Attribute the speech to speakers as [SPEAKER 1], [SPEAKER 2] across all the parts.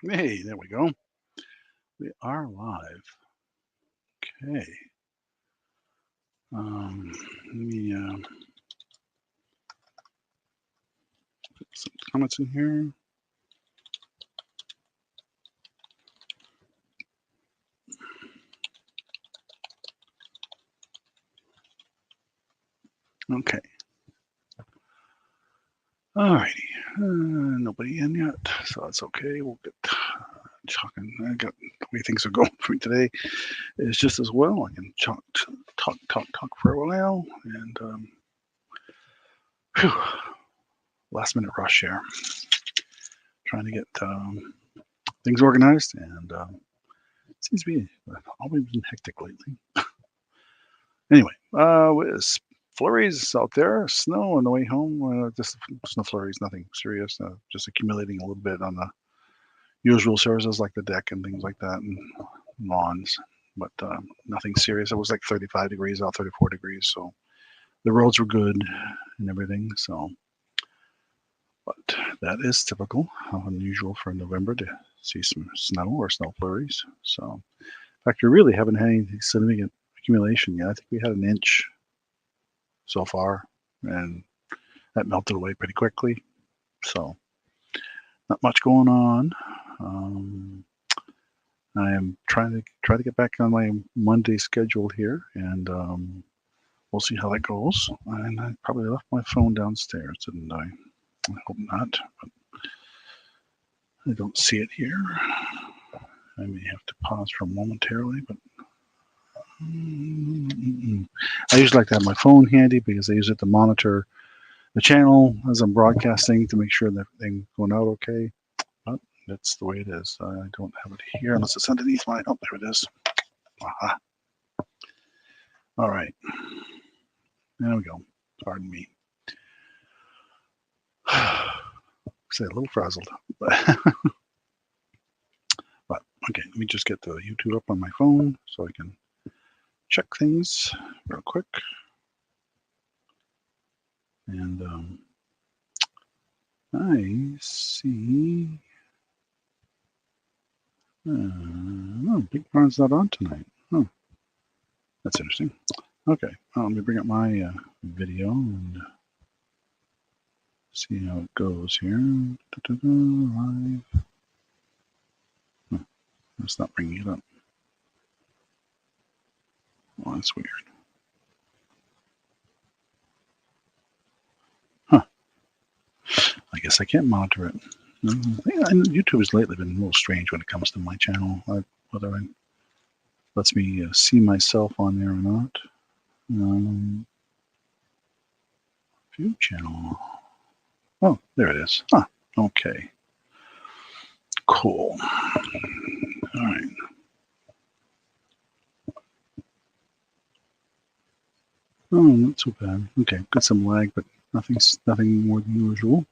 [SPEAKER 1] Hey, there we go. We are live. Okay. Let me put some comments in here. Okay. Alrighty. Nobody in yet, so that's okay. We'll get talking. I got the way things are going for me today is just as well. I can talk for a while, and whew, last minute rush here, trying to get things organized, and it seems to be always been hectic lately. Anyway, with flurries out there, snow on the way home. Just snow flurries, nothing serious. Just accumulating a little bit on the usual surfaces like the deck and things like that, and lawns. But nothing serious. It was like 35 degrees out, 34 degrees, so the roads were good and everything. So, but that is typical, how unusual for November to see some snow or snow flurries. So, in fact, we really haven't had any significant accumulation yet. I think we had an inch so far, and that melted away pretty quickly. So not much going on. I am trying to get back on my Monday schedule here, and we'll see how that goes. And I probably left my phone downstairs, didn't I? I hope not, but I don't see it here. I may have to pause for momentarily, but I usually like to have my phone handy because I use it to monitor the channel as I'm broadcasting to make sure that everything's going out okay. But that's the way it is. I don't have it here unless it's underneath my. Oh, there it is. Aha. All right. There we go. Pardon me. Say a little frazzled. But okay, let me just get the YouTube up on my phone so I can check things real quick. And I see. Oh, Big Barn's not on tonight. Oh, that's interesting. Okay, let me bring up my video and see how it goes here. Live. It's not bringing it up. Oh, that's weird. Huh. I guess I can't monitor it. Yeah, YouTube has lately been a little strange when it comes to my channel, whether it lets me see myself on there or not. View channel. Oh, there it is. Huh. Okay. Cool. All right. Oh, not so bad. Okay, got some lag, but nothing more than usual.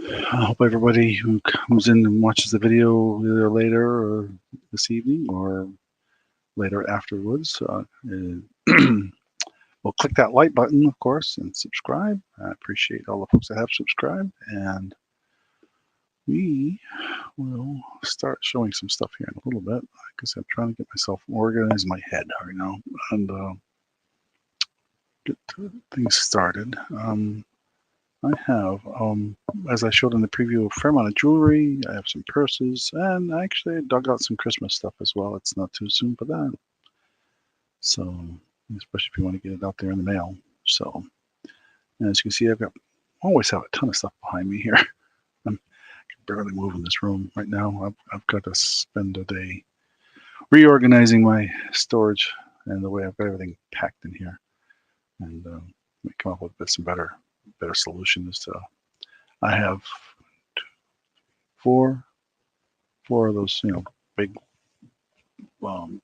[SPEAKER 1] I hope everybody who comes in and watches the video either later or this evening or later afterwards will click that like button, of course, and subscribe. I appreciate all the folks that have subscribed, and we will start showing some stuff here in a little bit. Like I said, I'm trying to get myself organized in my head right now and get things started. I have, as I showed in the preview, a fair amount of jewelry. I have some purses, and I actually dug out some Christmas stuff as well. It's not too soon for that. So, especially if you want to get it out there in the mail. So, as you can see, always have a ton of stuff behind me here. I can barely move in this room right now. I've got to spend a day reorganizing my storage and the way I've got everything packed in here, and come up with some better solution as to. I have four of those, big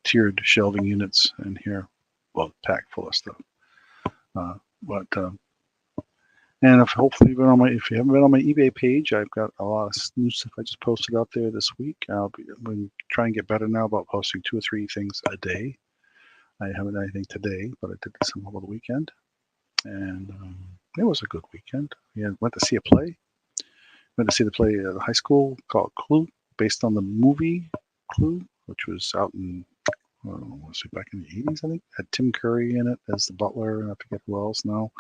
[SPEAKER 1] tiered shelving units in here, well, packed full of stuff. And if hopefully if you haven't been on my eBay page, I've got a lot of new stuff I just posted out there this week. I'm going to try and get better now about posting 2 or 3 things a day. I haven't done anything today, but I did some over the weekend, and it was a good weekend. We went to see a play. went to see the play at the high school called Clue, based on the movie Clue, which was out in was it back in the 80s, I think. Had Tim Curry in it as the butler, and I forget who else now.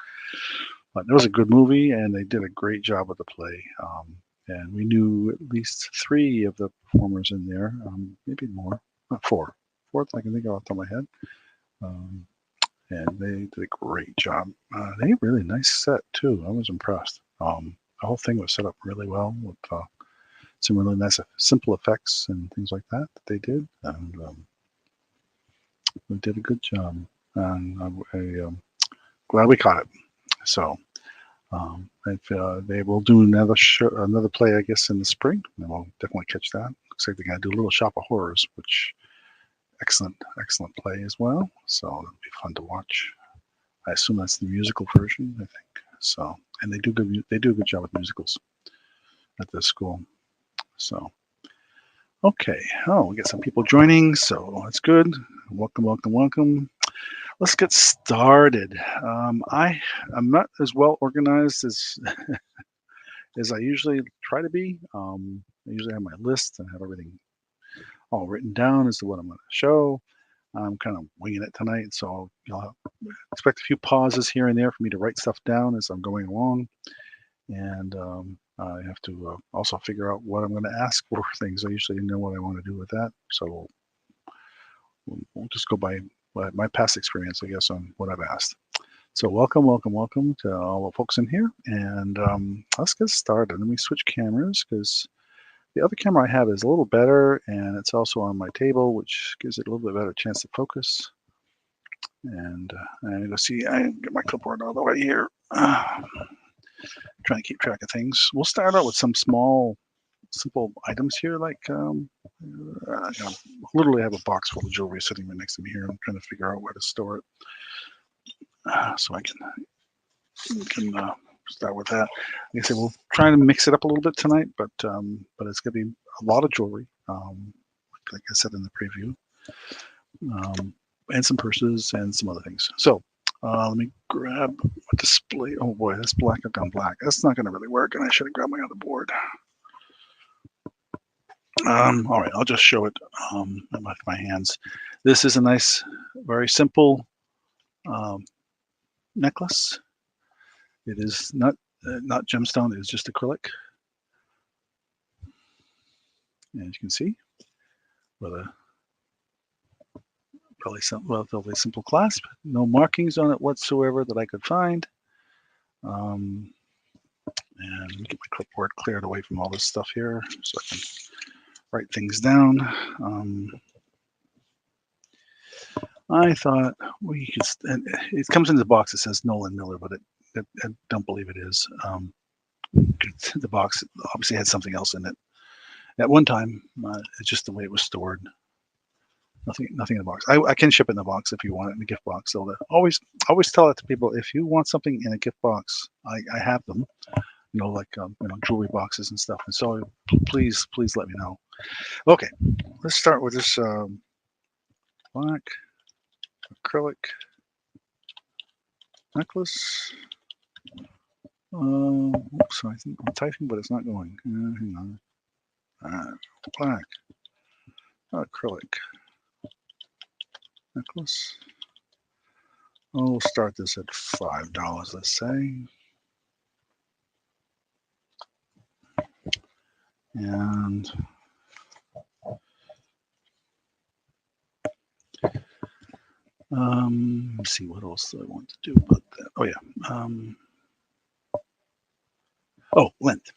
[SPEAKER 1] But it was a good movie, and they did a great job with the play. And we knew at least 3 of the performers in there, maybe more, not 4. Fourth I can think of off the top of my head. And they did a great job. They had a really nice set too. I was impressed. The whole thing was set up really well with some really nice, simple effects and things like that they did, and they did a good job. And I'm glad we caught it. So if they will do another play, I guess, in the spring, and we'll definitely catch that. Looks like they're gonna do a little Shop of Horrors, which excellent play as well. So it'll be fun to watch. I assume that's the musical version, I think. So, and they do a good job with musicals at this school. So, okay. Oh, we got some people joining, so that's good. Welcome. Let's get started. I'm not as well organized as as I usually try to be. I usually have my list and have everything all written down as to what I'm going to show. I'm kind of winging it tonight, so you'll expect a few pauses here and there for me to write stuff down as I'm going along. And I have to also figure out what I'm going to ask for things. I usually know what I want to do with that, so we'll just go by my past experience, I guess, on what I've asked. So welcome to all the folks in here, and let's get started. Let me switch cameras because the other camera I have is a little better, and it's also on my table, which gives it a little bit better chance to focus. And I go see, I get my clipboard all the way here. Trying to keep track of things. We'll start out with some small, simple items here, like literally have a box full of jewelry sitting right next to me here. I'm trying to figure out where to store it, so I can start with that. Like I said, we'll try to mix it up a little bit tonight, but it's going to be a lot of jewelry, like I said in the preview, and some purses and some other things. So let me grab a display. Oh boy, that's black on black. That's not going to really work, and I should have grabbed my other board. All right, I'll just show it with my hands. This is a nice, very simple necklace. It is not gemstone. It is just acrylic, as you can see, with a relatively simple clasp. No markings on it whatsoever that I could find. And get my clipboard cleared away from all this stuff here so I can write things down. I thought we could. It comes in the box that says Nolan Miller, but I don't believe it is. The box obviously had something else in it. At one time, it's just the way it was stored. Nothing in the box. I can ship it in the box if you want it in the gift box. So always tell that to people. If you want something in a gift box, I have them. You know, like jewelry boxes and stuff. And so please let me know. Okay, let's start with this black acrylic necklace. Oops, I think I'm typing, but it's not going. Hang on. Black acrylic necklace. We'll start this at $5, let's say. And let's see, what else do I want to do about that? Oh yeah. Length.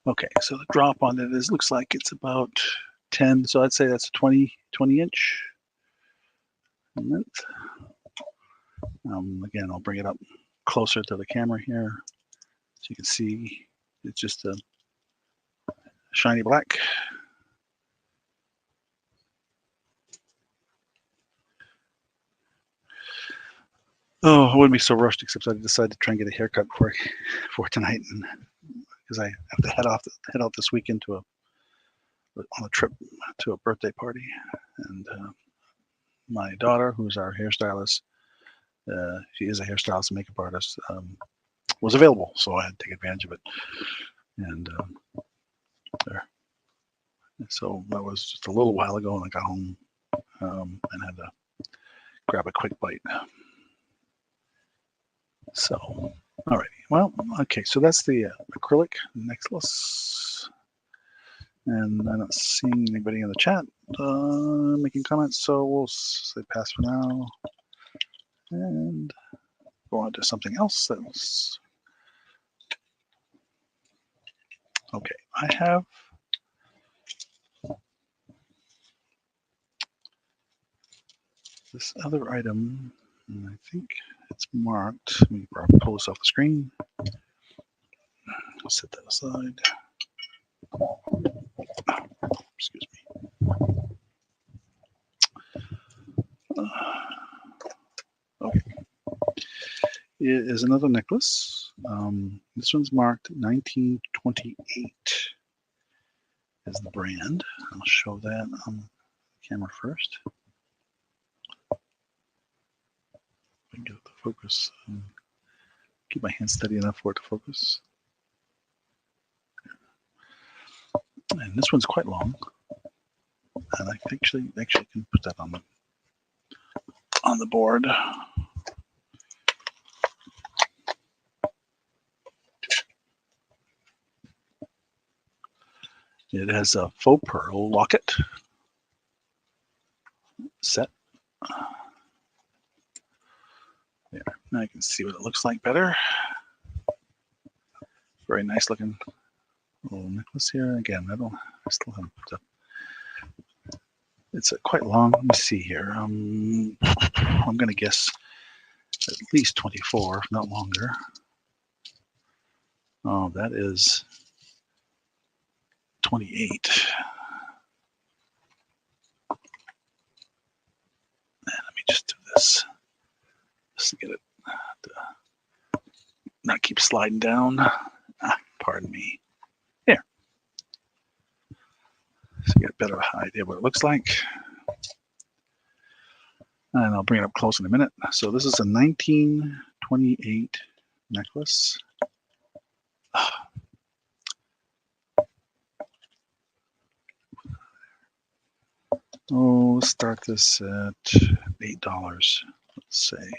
[SPEAKER 1] Okay, so the drop on it looks like it's about 10, so I'd say that's a 20 inch length. Again, I'll bring it up closer to the camera here so you can see it's just a shiny black. Oh, I wouldn't be so rushed, except I decided to try and get a haircut for tonight, and because I have to head out this weekend on a trip to a birthday party, and my daughter, who's our hairstylist, she is a hairstylist and makeup artist. was available, so I had to take advantage of it. And there. So that was just a little while ago, and I got home and had to grab a quick bite. So, alrighty. Well, okay. So that's the acrylic necklace, and I'm not seeing anybody in the chat making comments. So we'll say pass for now, and go on to something else. That's okay. I have this other item, and I think it's marked. Let me pull this off the screen. I'll set that aside. Excuse me. Okay. It is another necklace. This one's marked 1928 is the brand. I'll show that on the camera first. I can get it to focus. Keep my hand steady enough for it to focus. And this one's quite long. And I actually can put that on the board. It has a faux pearl locket set. There, now I can see what it looks like better. Very nice looking little necklace here. Again, I still haven't put up. It's quite long. Let me see here. I'm going to guess at least 24, if not longer. Oh, that is 28. And let me just do this just to get it to not keep sliding down. Pardon me. Here. So you get a better idea what it looks like. And I'll bring it up close in a minute. So this is a 1928 necklace. Oh, let's start this at $8. Let's say.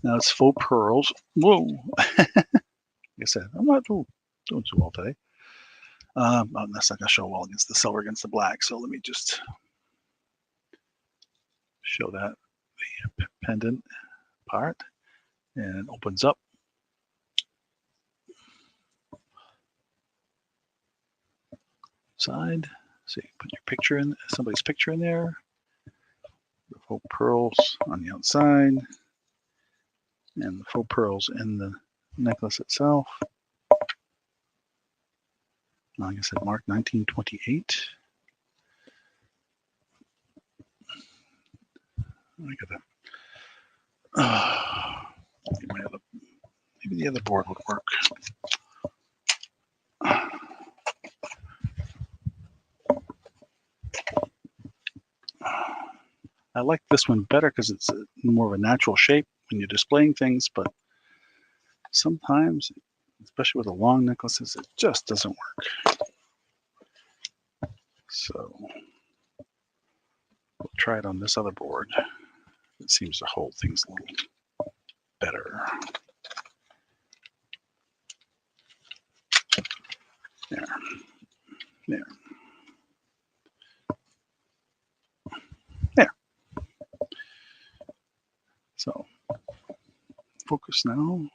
[SPEAKER 1] Now it's faux pearls. Whoa! Like I said, I'm not doing too well today. That's not gonna show well against the silver, against the black. So let me just show that the pendant part, and it opens up. Side. So you put your picture in, somebody's picture in there. The faux pearls on the outside, and the faux pearls in the necklace itself. Like I said, marked 1928. I gotta. Maybe the other board would work. I like this one better because it's more of a natural shape when you're displaying things, but sometimes, especially with the long necklaces, it just doesn't work. So we'll try it on this other board. It seems to hold things a little better. There. There. There. So focus now.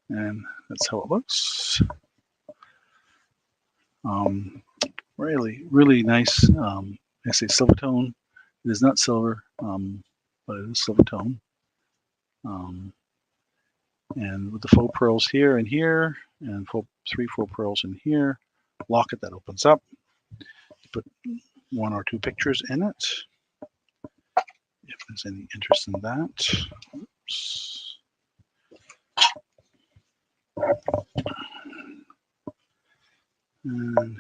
[SPEAKER 1] And that's how it looks. Really, really nice. I say silver tone. It is not silver, but it is silver tone. And with the faux pearls here and here, and 3 faux pearls in here, locket that opens up. Put 1 or 2 pictures in it, if there's any interest in that. Oops. And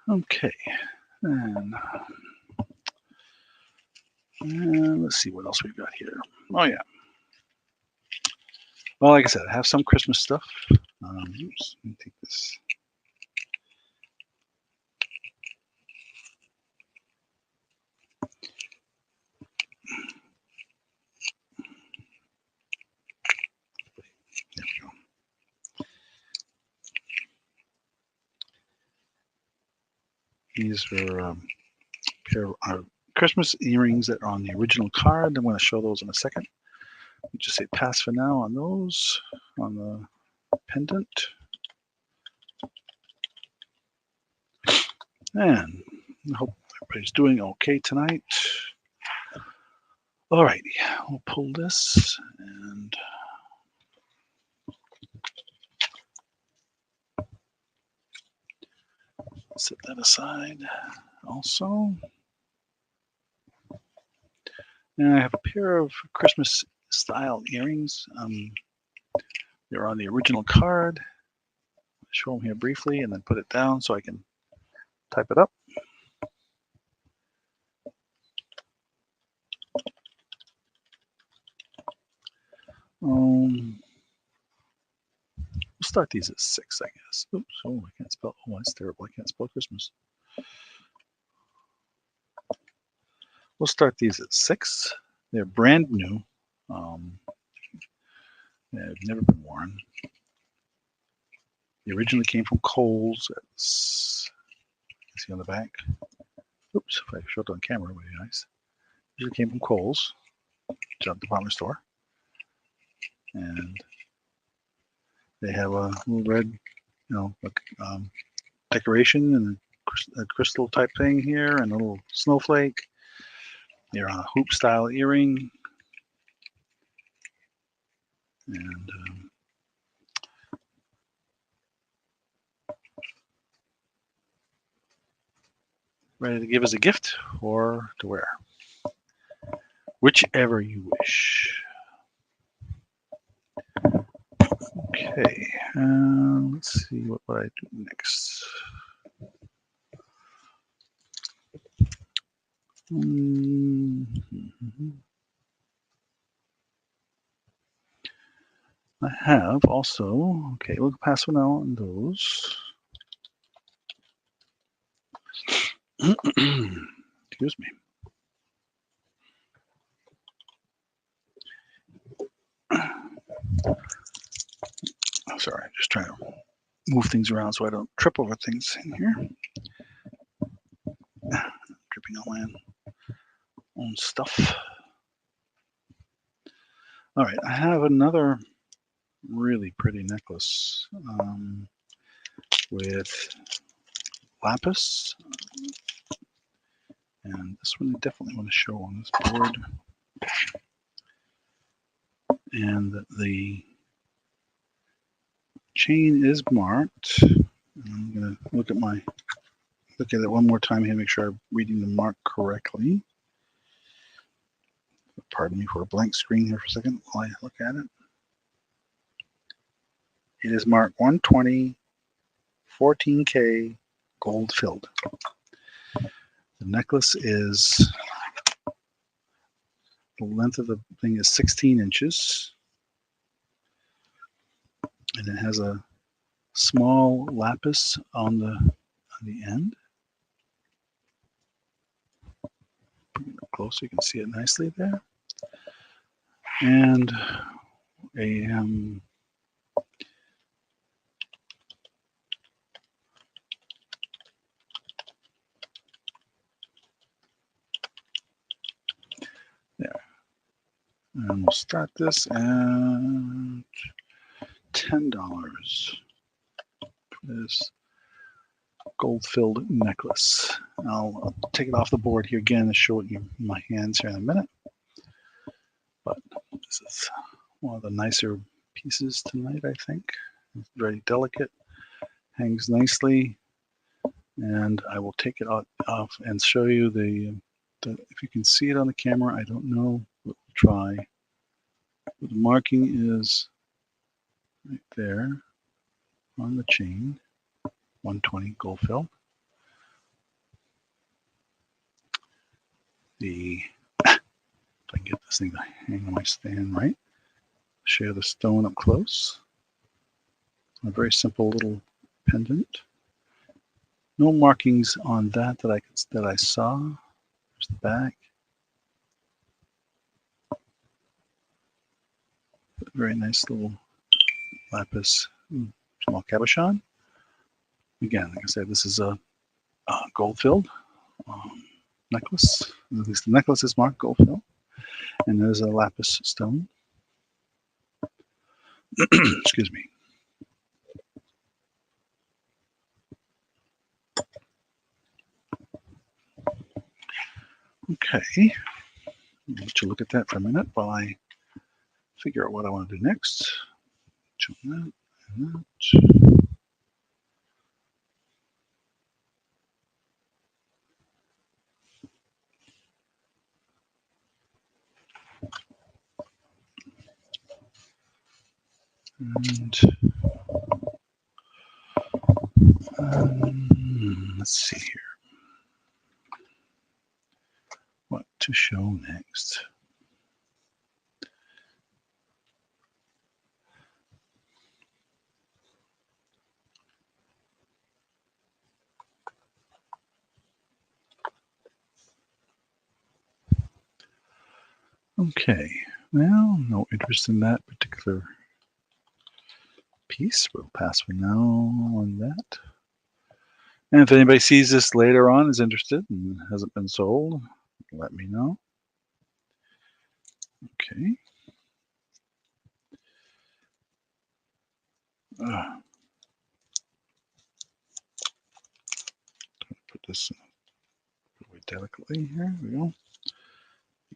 [SPEAKER 1] okay, and let's see what else we've got here. Oh yeah. Well, like I said, I have some Christmas stuff. Oops, let me take this. There we go. These are pair of Christmas earrings that are on the original card. I'm going to show those in a second. Just say pass for now on those, on the pendant. And I hope everybody's doing okay tonight. All righty, we'll pull this and set that aside also. And I have a pair of Christmas style earrings. They're on the original card. I'll show them here briefly and then put it down so I can type it up. We'll start these at 6, I guess. Oops, oh, I can't spell. Oh, that's terrible. I can't spell Christmas. We'll start these at 6. They're brand new. They've never been worn. They originally came from Kohl's. See on the back. Oops, if I show it on camera, it would be nice. Usually came from Kohl's, department store. And they have a little red, decoration and a crystal type thing here and a little snowflake. They're on a hoop style earring. And ready to give as a gift or to wear. Whichever you wish. Okay, let's see what I do next. I have also, okay, we'll pass one out on those. Excuse me. Sorry, I'm just trying to move things around so I don't trip over things in here. Dripping on my own stuff. All right, I have another really pretty necklace with lapis. And this one I definitely want to show on this board. And the chain is marked. I'm going to look at it one more time here, make sure I'm reading the mark correctly. Pardon me for a blank screen here for a second while I look at it. It is marked 120 14K gold filled. The necklace is, the length of the thing is 16 inches. And it has a small lapis on the end. Bring it up close so you can see it nicely there. And a there. And we'll start this at $10. This gold-filled necklace. I'll take it off the board here again and show it in my hands here in a minute. But this is one of the nicer pieces tonight, I think. It's very delicate, hangs nicely, and I will take it off and show you if you can see it on the camera. I don't know. We'll try. The marking is right there on the chain, 120 gold fill. The If I can get this thing to hang on my stand right. Share the stone up close. A very simple little pendant. No markings on that I saw. There's the back. Very nice little lapis small cabochon. Again, like I said, this is a gold-filled necklace. At least the necklace is marked gold-filled. And there's a lapis stone. Excuse me. Okay. I'll let you look at that for a minute while I figure out what I want to do next. That and that. And let's see here. What to show next? Okay, well, no interest in that particular piece. We'll pass for now on that. And if anybody sees this later on, is interested and hasn't been sold, let me know. Okay. Put this away delicately here. There we go.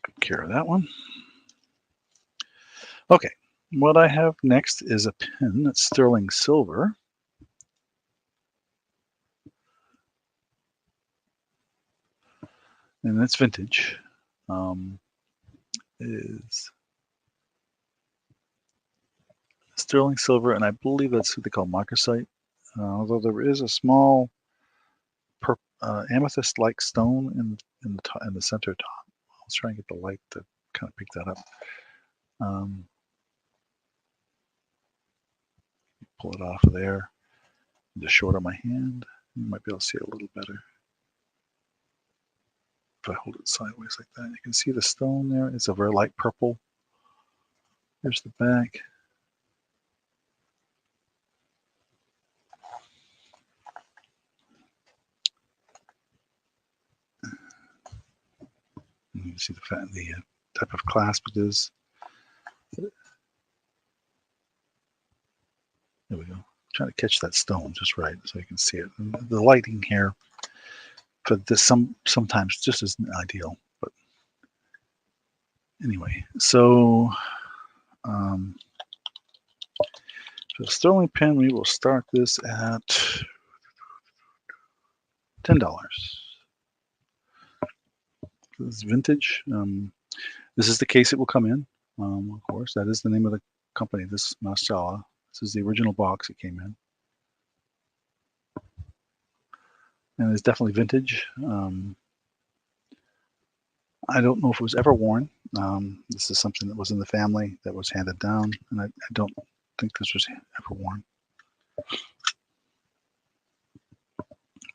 [SPEAKER 1] Take care of that one. Okay, what I have next is a pin that's sterling silver. And that's vintage. Is sterling silver, and I believe that's what they call marcasite. Although there is a small amethyst-like stone in the center top. I'll try and get the light to kind of pick that up. Pull it off of there. Just short on my hand, you might be able to see it a little better. If I hold it sideways like that, you can see the stone there. It's a very light purple. Here's the back. You can see the type of clasp it is. There we go. Trying to catch that stone just right so you can see it. And the lighting here for this sometimes just isn't ideal, but anyway. So for the sterling pin, we will start this at $10. This is vintage. This is the case it will come in. Of course, that is the name of the company. This Masala. This is the original box it came in, and it's definitely vintage. I don't know if it was ever worn. This is something that was in the family that was handed down, and I don't think this was ever worn. But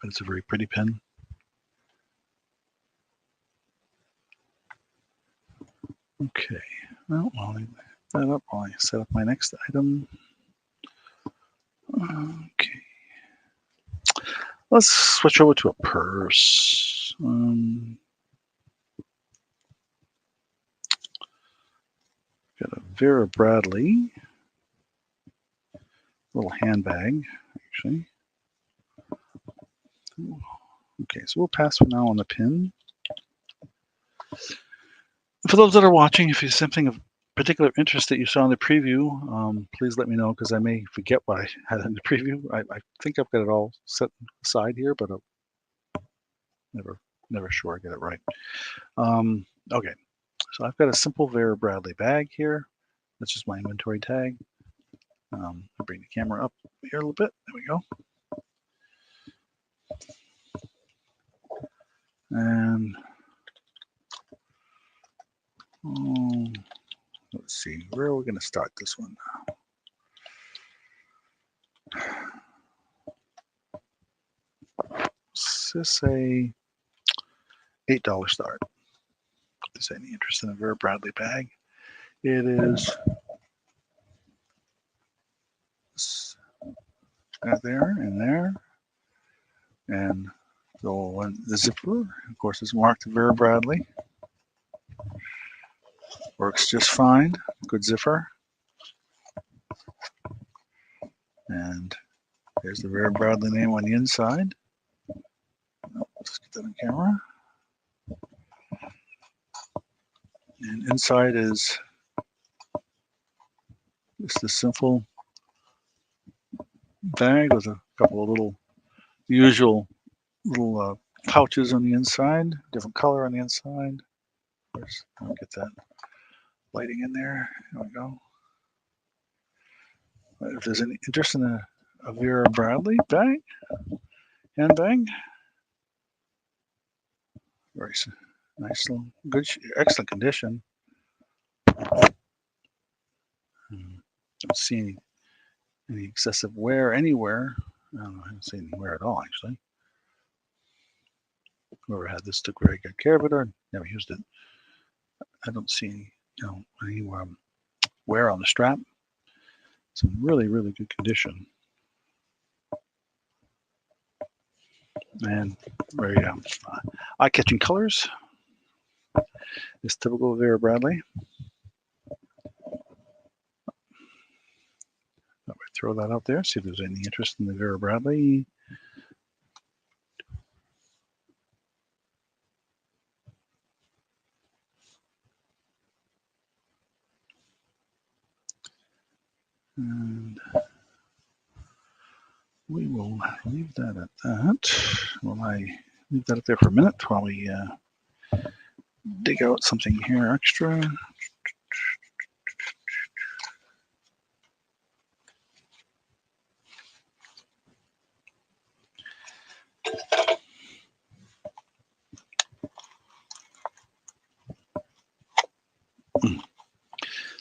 [SPEAKER 1] it's a very pretty pin. Okay, well, I'll leave that up while I set up my next item. Okay, let's switch over to a purse. Got a Vera Bradley little handbag, actually. Okay, so we'll pass for now on the pin. For those that are watching, if there's something of particular interest that you saw in the preview, please let me know, because I may forget what I had in the preview. I think I've got it all set aside here, but I'm never sure I get it right. Okay, so I've got a simple Vera Bradley bag here. That's just my inventory tag. I'll bring the camera up here a little bit. There we go. And Let's see, where are we going to start this one? Let's say $8 start. If there's any interest in a Vera Bradley bag, it is there and there, and so the zipper, of course, is marked Vera Bradley. Works just fine. Good zipper. And there's the Vera Bradley name on the inside. Let's get that on camera. And inside is just a simple bag with a couple of little, usual little pouches on the inside, different color on the inside. Of course, I'll get that lighting in there. There we go. If there's any interest in a Vera Bradley bag, handbag, very nice, little, good, excellent condition. Don't see any excessive wear anywhere. I haven't seen any wear at all, actually. Whoever had this took very good care of it, or never used it. I don't see any wear on the strap. It's in really, really good condition. And very eye-catching colors. It's typical of Vera Bradley. I would throw that out there, see if there's any interest in the Vera Bradley. And we will leave that at that. Will I leave that up there for a minute while we dig out something here extra?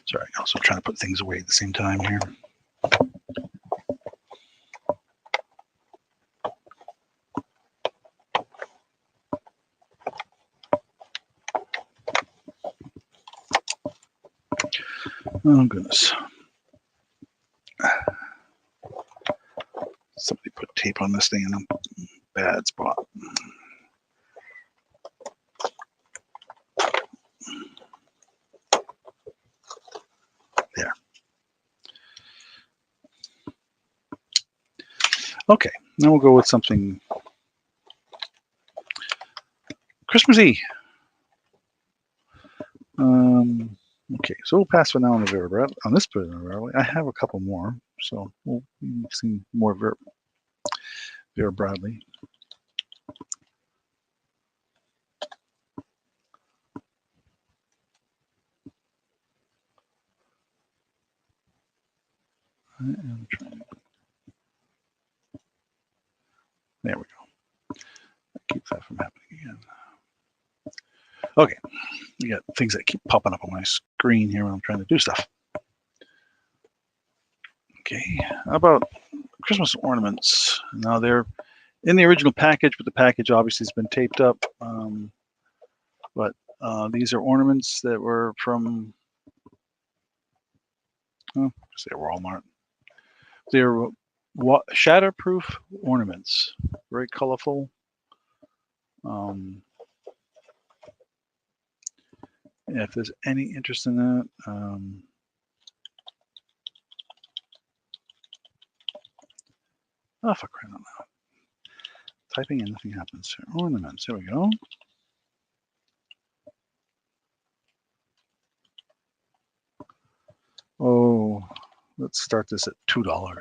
[SPEAKER 1] Sorry, I'm also trying to put things away at the same time here. Oh, goodness. Somebody put tape on this thing in a bad spot. There. Okay, now we'll go with something Christmassy. Okay, so we'll pass for now on the Vera Bradley. On this Vera Bradley, I have a couple more, so we'll see more Vera Bradley. I am trying. There we go. That keeps that from happening again. Okay, we got things that keep popping up on my screen here when I'm trying to do stuff. Okay, how about Christmas ornaments? Now they're in the original package, but the package obviously has been taped up. But these are ornaments that were from, say Walmart. They're shatterproof ornaments, very colorful. If there's any interest in that, oh, for crying out loud. Typing and nothing happens. Ornaments, there we go. Oh, let's start this at $2.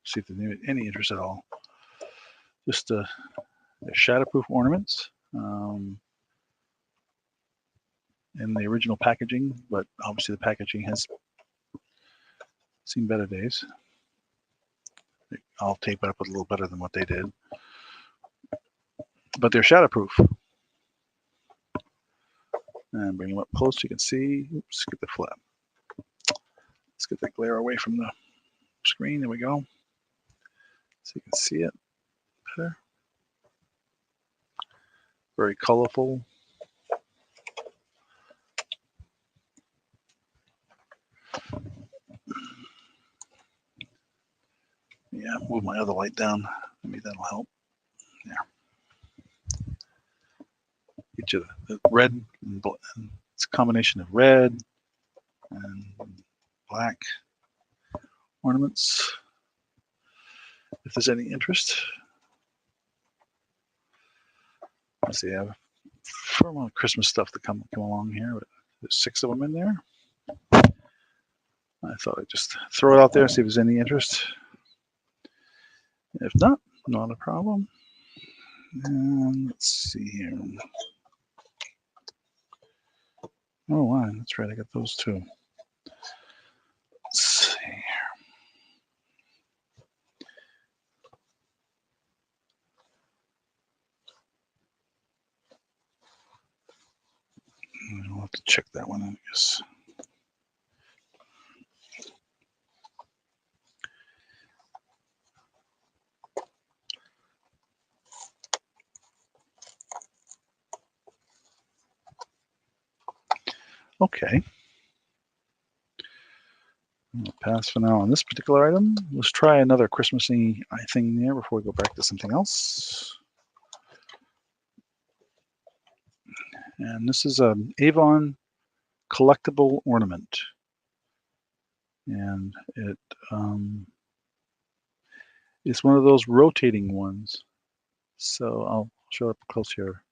[SPEAKER 1] See if there's any interest at all. Just the shatterproof ornaments in the original packaging, but obviously the packaging has seen better days. I'll tape it up a little better than what they did. But they're shatterproof. And bring them up close so you can see. Oops, get the flap. Let's get the glare away from the screen. There we go. So you can see it better. Very colorful. Yeah, move my other light down. Maybe that'll help. There. Get you the red and it's a combination of red and black ornaments. If there's any interest. Let's see, I have a fair amount of Christmas stuff to come along here, but there's 6 of them in there. I thought I'd just throw it out there and see if there's any interest. If not, not a problem. And let's see here. Oh, wow, that's right, I got those too. Let's see here. I'll have to check that one, I guess. Okay. I'll pass for now on this particular item. Let's try another Christmassy thing there before we go back to something else. And this is an Avon collectible ornament. And it's one of those rotating ones. So I'll show it up close here.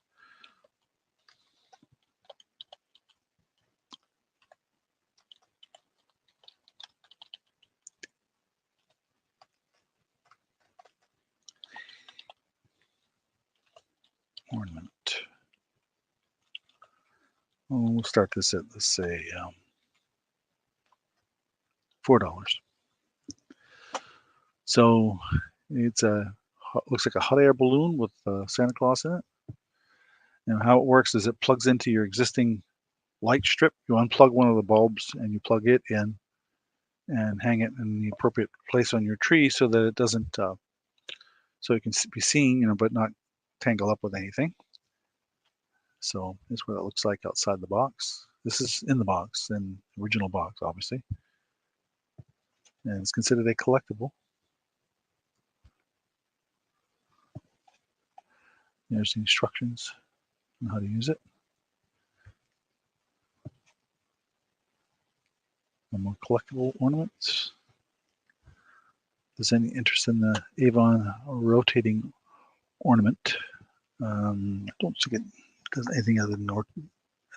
[SPEAKER 1] Ornament. Well, we'll start this at, let's say, $4. So it's looks like a hot air balloon with Santa Claus in it. And how it works is it plugs into your existing light strip. You unplug one of the bulbs and you plug it in and hang it in the appropriate place on your tree so that it doesn't, so it can be seen, but not tangle up with anything. So that's what it looks like outside the box. This is in the box, in the original box, obviously. And it's considered a collectible. There's the instructions on how to use it. And more collectible ornaments. If there's any interest in the Avon rotating ornament, I don't think it does anything other than, I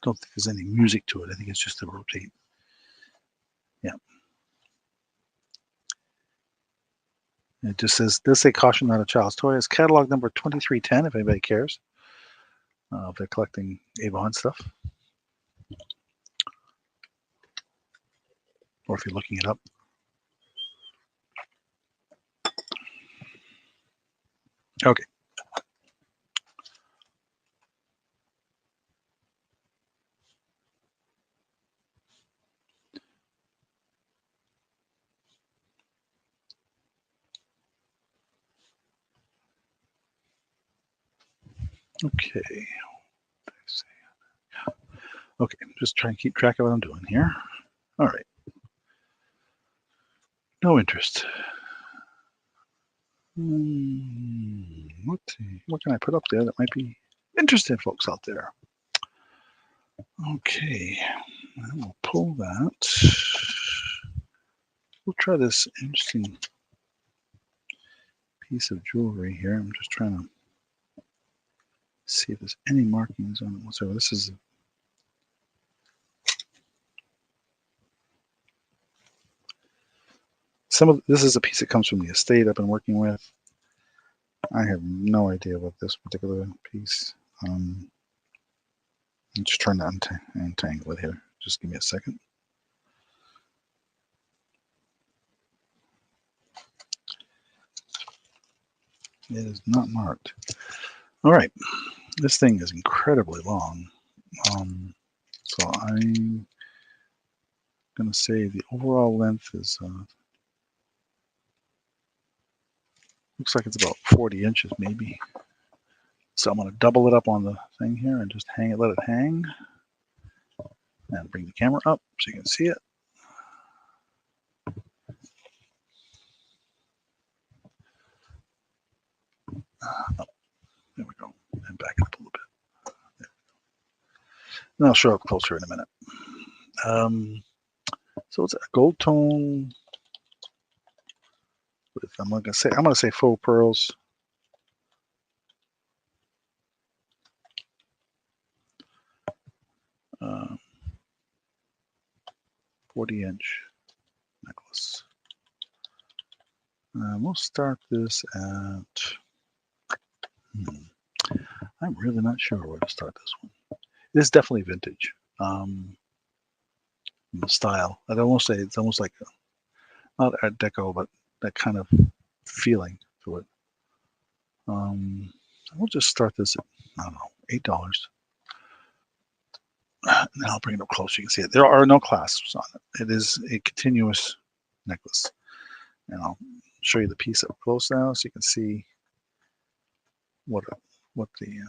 [SPEAKER 1] don't think there's any music to it. I think it's just to rotate. Yeah. It just says, does say caution, not a child's toy. It's catalog number 2310, if anybody cares. If they're collecting Avon stuff. Or if you're looking it up. Okay. Okay. Okay, just trying to keep track of what I'm doing here. All right. No interest. What can I put up there that might be interesting, folks out there? Okay, we'll pull that. We'll try this interesting piece of jewelry here. I'm just trying to see if there's any markings on it whatsoever. This is this is a piece that comes from the estate I've been working with. I have no idea what this particular piece. I'm just trying to untangle it here. Just give me a second. It is not marked. All right, this thing is incredibly long. So I'm going to say the overall length is, looks like it's about 40 inches maybe. So I'm going to double it up on the thing here and just hang it, let it hang. And bring the camera up so you can see it. Oh, there we go. And back it up a little bit. There. And I'll show up closer in a minute. So it's a gold tone with, I'm gonna say faux pearls. Uh, 40-inch necklace. We'll start this at. I'm really not sure where to start this one. This is definitely vintage. The style. I'd almost say it's almost like not Art Deco, but that kind of feeling to it. We'll just start this at, I don't know, $8. And I'll bring it up close so you can see it. There are no clasps on it. It is a continuous necklace. And I'll show you the piece up close now so you can see what the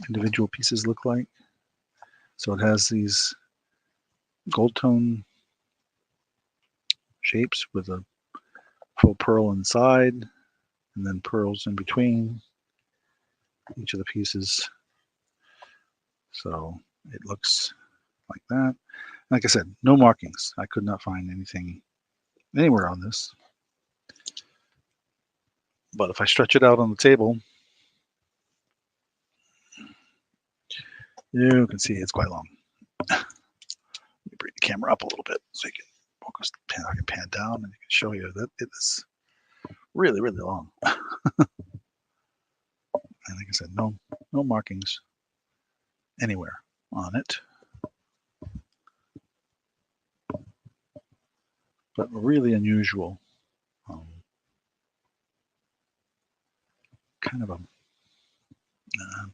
[SPEAKER 1] individual pieces look like. So it has these gold tone shapes with a faux pearl inside and then pearls in between each of the pieces. So it looks like that. Like I said, no markings. I could not find anything anywhere on this. But if I stretch it out on the table, you can see it's quite long. Let me bring the camera up a little bit so you can focus. I can pan down and I can show you that it is really, really long. And like I said, no markings anywhere on it. But really unusual. Kind of a. I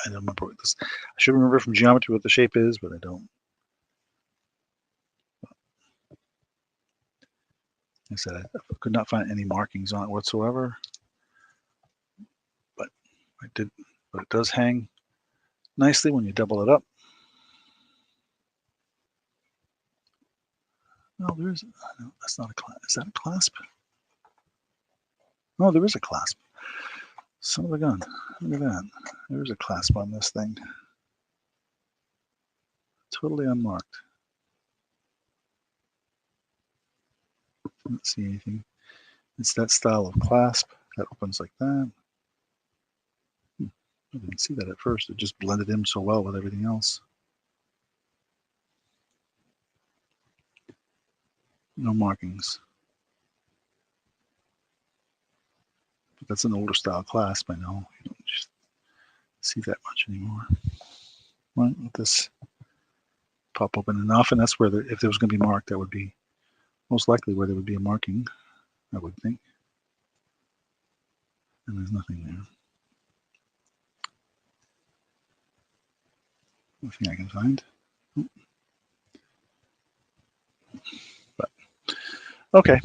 [SPEAKER 1] don't remember what this. I should remember from geometry what the shape is, but I don't. I said I could not find any markings on it whatsoever. But I did. But it does hang nicely when you double it up. No, there's. No, that's not a clasp. Is that a clasp? No, there is a clasp. Son of a gun. Look at that. There's a clasp on this thing. Totally unmarked. Didn't see anything. It's that style of clasp that opens like that. I didn't see that at first. It just blended in so well with everything else. No markings. But that's an older style clasp, I know. You don't just see that much anymore. Right, let this pop open enough, and that's where if there was going to be marked, that would be most likely where there would be a marking, I would think. And there's nothing there. Nothing I can find. But okay.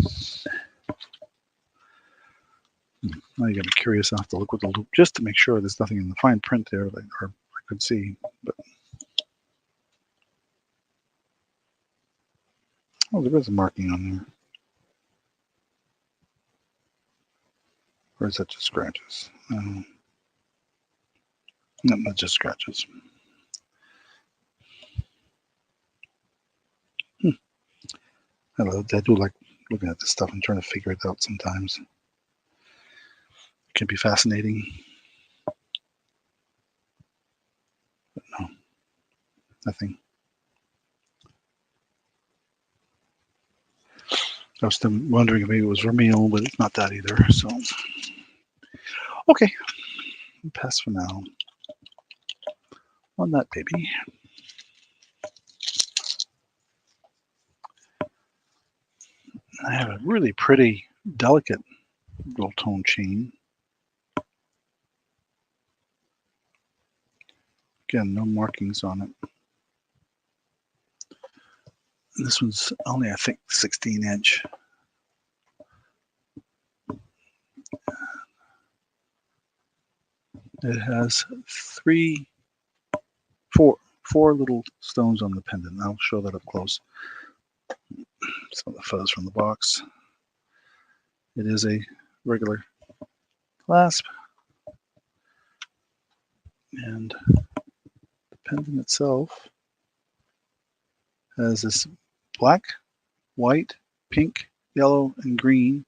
[SPEAKER 1] Now you got me curious. I have to look with the loop just to make sure there's nothing in the fine print there that I could see. But oh, there is a marking on there. Or is that just scratches? No, not just scratches. I do like looking at this stuff and trying to figure it out sometimes. It can be fascinating. But no, nothing. I was still wondering if maybe it was Vermeil, but it's not that either. So, okay, pass for now on that baby. I have a really pretty, delicate gold tone chain. Again, no markings on it. This one's only, I think, 16-inch. It has four little stones on the pendant. I'll show that up close. Some of the photos from the box. It is a regular clasp, and the pendant itself has this black, white, pink, yellow, and green,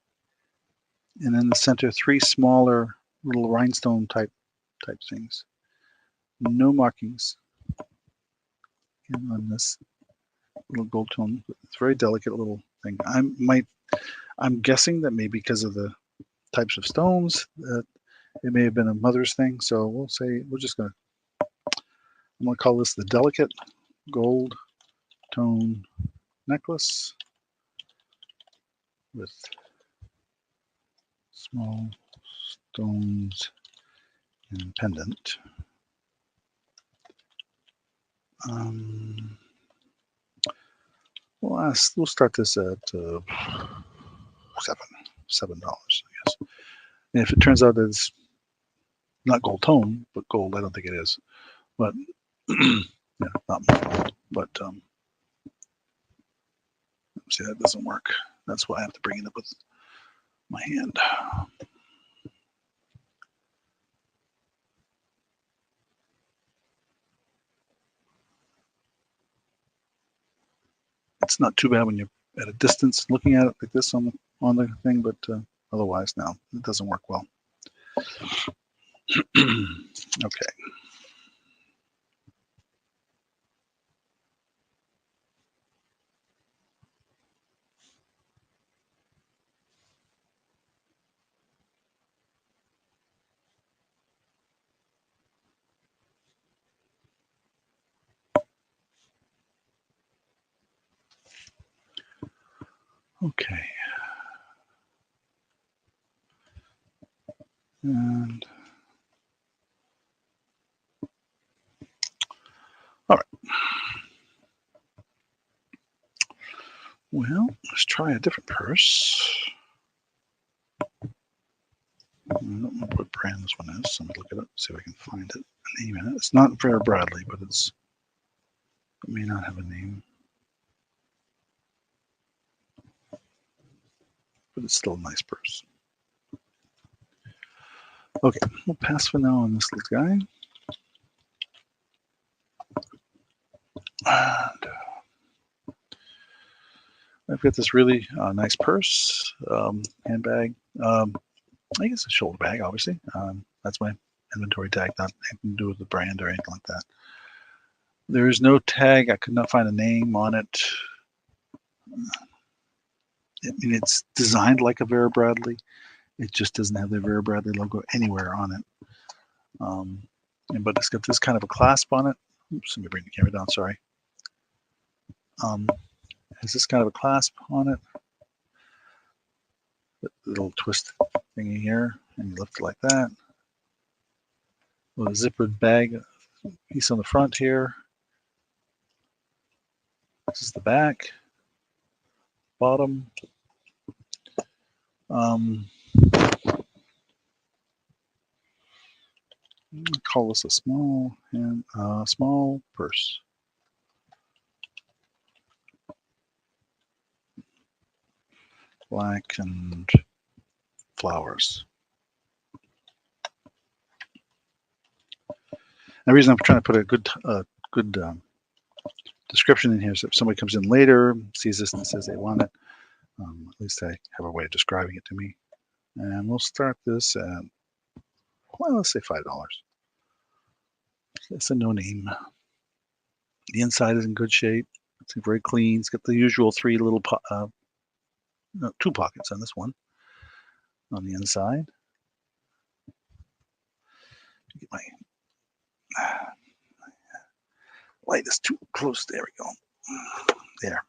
[SPEAKER 1] and in the center 3 smaller little rhinestone type things. No markings on this little gold tone. It's a very delicate little thing. I'm guessing that maybe because of the types of stones that it may have been a mother's thing. So I'm gonna call this the delicate gold tone necklace with small stones and pendant. We'll start this at $7, I guess. And if it turns out it's not gold tone, but gold, I don't think it is. But yeah, not gold. But see, that doesn't work. That's why I have to bring it up with my hand. It's not too bad when you're at a distance looking at it like this on the thing, but otherwise, no, it doesn't work well. Okay. Okay. And all right. Well, let's try a different purse. I don't know what brand this one is, so I'm gonna look it up, see if I can find it. A name in it. It's not Vera Bradley, but it may not have a name. But it's still a nice purse. Okay, we'll pass for now on this little guy. And I've got this really nice purse, handbag. I guess a shoulder bag, obviously. That's my inventory tag, not anything to do with the brand or anything like that. There is no tag. I could not find a name on it. I mean, it's designed like a Vera Bradley. It just doesn't have the Vera Bradley logo anywhere on it. But it's got this kind of a clasp on it. Oops, let me bring the camera down, sorry. It has this kind of a clasp on it. The little twist thingy here, and you lift it like that. With a zippered bag piece on the front here. This is the back, bottom. Call this a small purse. Black and flowers. The reason I'm trying to put a good description in here, so if somebody comes in later, sees this and says they want it, at least I have a way of describing it to me. And we'll start this at, well, let's say $5. It's a no name. The inside is in good shape. It's very clean. It's got the usual 3 little, 2 pockets on this one on the inside. Get my light is too close. There we go. There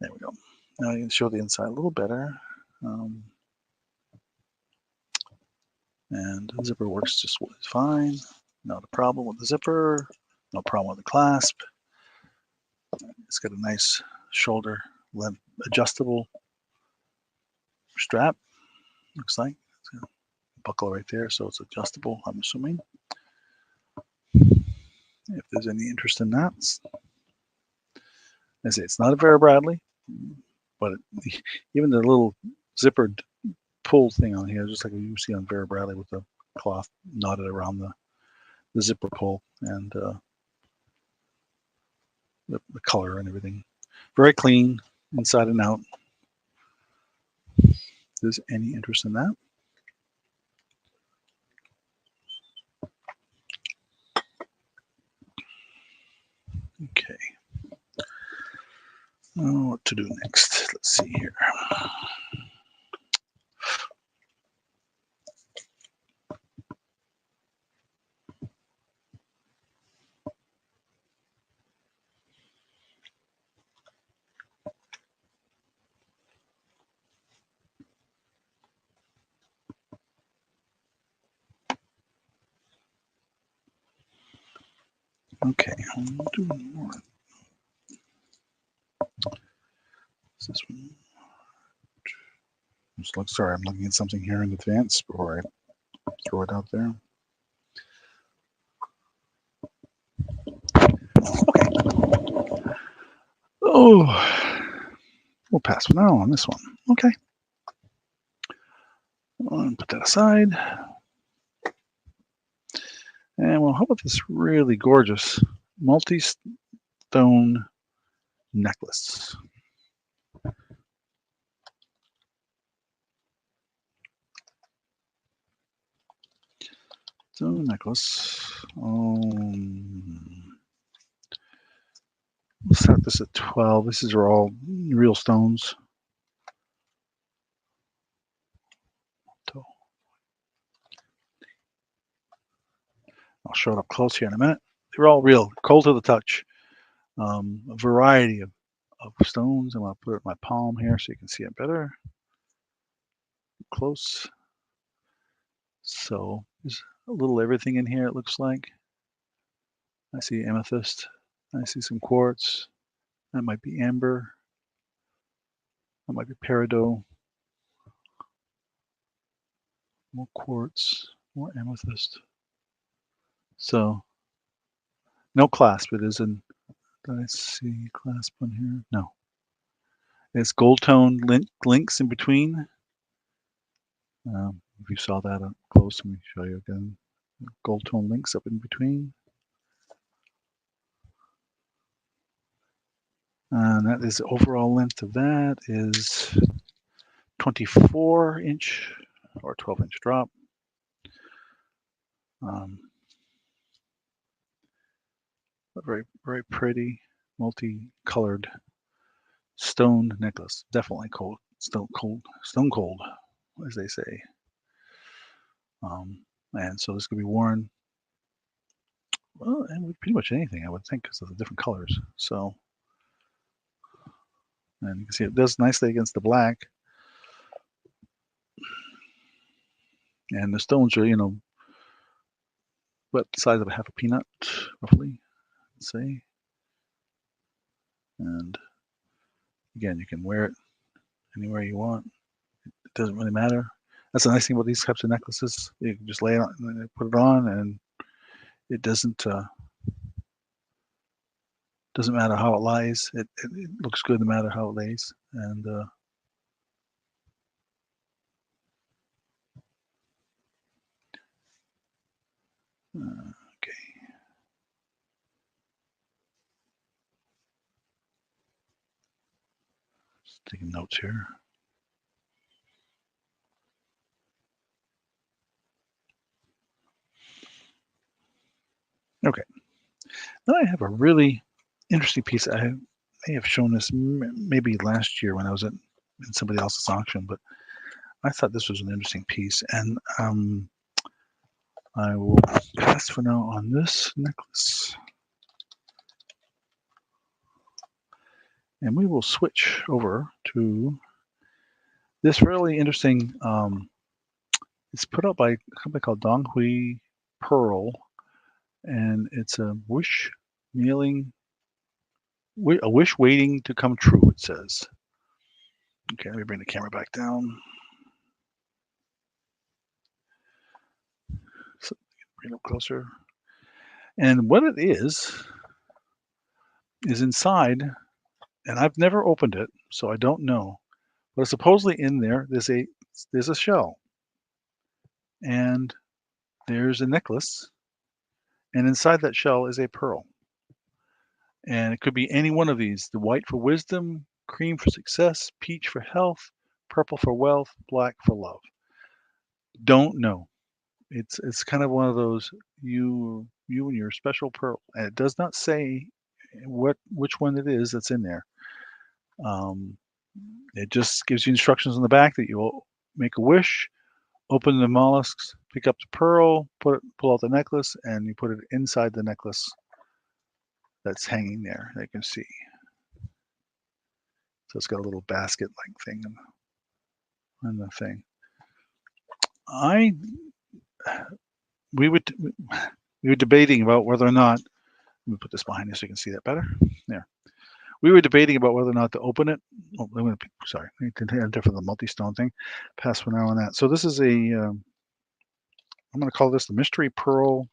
[SPEAKER 1] we go. Now I can show the inside a little better. And the zipper works just fine. Not a problem with the zipper. No problem with the clasp. It's got a nice shoulder length adjustable strap, looks like. It's a buckle right there, so it's adjustable, I'm assuming. If there's any interest in that. I say it's not a Vera Bradley, but even the little zippered pull thing on here, just like you see on Vera Bradley with the cloth knotted around the zipper pull, and the color and everything. Very clean inside and out. If there's any interest in that. Okay. What to do next? Let's see here. Okay, I'll do more. Is this one? Sorry, I'm looking at something here in advance before I throw it out there. Okay. Oh, we'll pass for now on this one. Okay. I'll put that aside. And well, how about this really gorgeous multi-stone necklace? Stone necklace. We'll set this at 12. These are all real stones. I'll show it up close here in a minute. They're all real, cold to the touch. A variety of stones. I'm going to put it in my palm here so you can see it better. Close. So there's a little everything in here, it looks like. I see amethyst. I see some quartz. That might be amber. That might be peridot. More quartz, more amethyst. So no clasp. It is in. Did I see clasp on here? No. It's gold tone links in between. If you saw that up close, let me show you again. Gold tone links up in between. And that is the overall length of that is 24-inch or 12-inch drop. Very, very pretty, multicolored stone necklace. Definitely cold, stone cold, as they say. And so this could be worn, well, and with pretty much anything, I would think, because of the different colors. So, and you can see it does nicely against the black. And the stones are, about the size of a half a peanut, roughly, let's say. And again, you can wear it anywhere you want. It doesn't really matter. That's the nice thing about these types of necklaces. You can just lay it on, put it on, and it doesn't matter how it lies. It looks good no matter how it lays. And okay. Just taking notes here. Okay. Then I have a really interesting piece. I may have shown this maybe last year when I was in somebody else's auction, but I thought this was an interesting piece. And I will pass for now on this necklace. And we will switch over to this really interesting, it's put out by a company called Donghui Pearl, and it's a wish kneeling A wish waiting to come true, it says. Okay, let me bring the camera back down. So, bring it up closer. And what it is inside, and I've never opened it, so I don't know. But supposedly in there, there's a shell, and there's a necklace, and inside that shell is a pearl. And it could be any one of these: the white for wisdom, cream for success, peach for health, purple for wealth, black for love. Don't know. It's kind of one of those you and your special pearl, and it does not say which one it is that's in there. Um, it just gives you instructions on the back that you will make a wish, open the mollusks, pick up the pearl, pull out the necklace, and you put it inside the necklace that's hanging there. You can see. So it's got a little basket-like thing on the thing. We were debating about whether or not. Let me put this behind you so you can see that better. There. We were debating about whether or not to open it. Oh, sorry, I need to enter for the multi-stone thing. Pass for now on that. So this is a. I'm going to call this the mystery pearl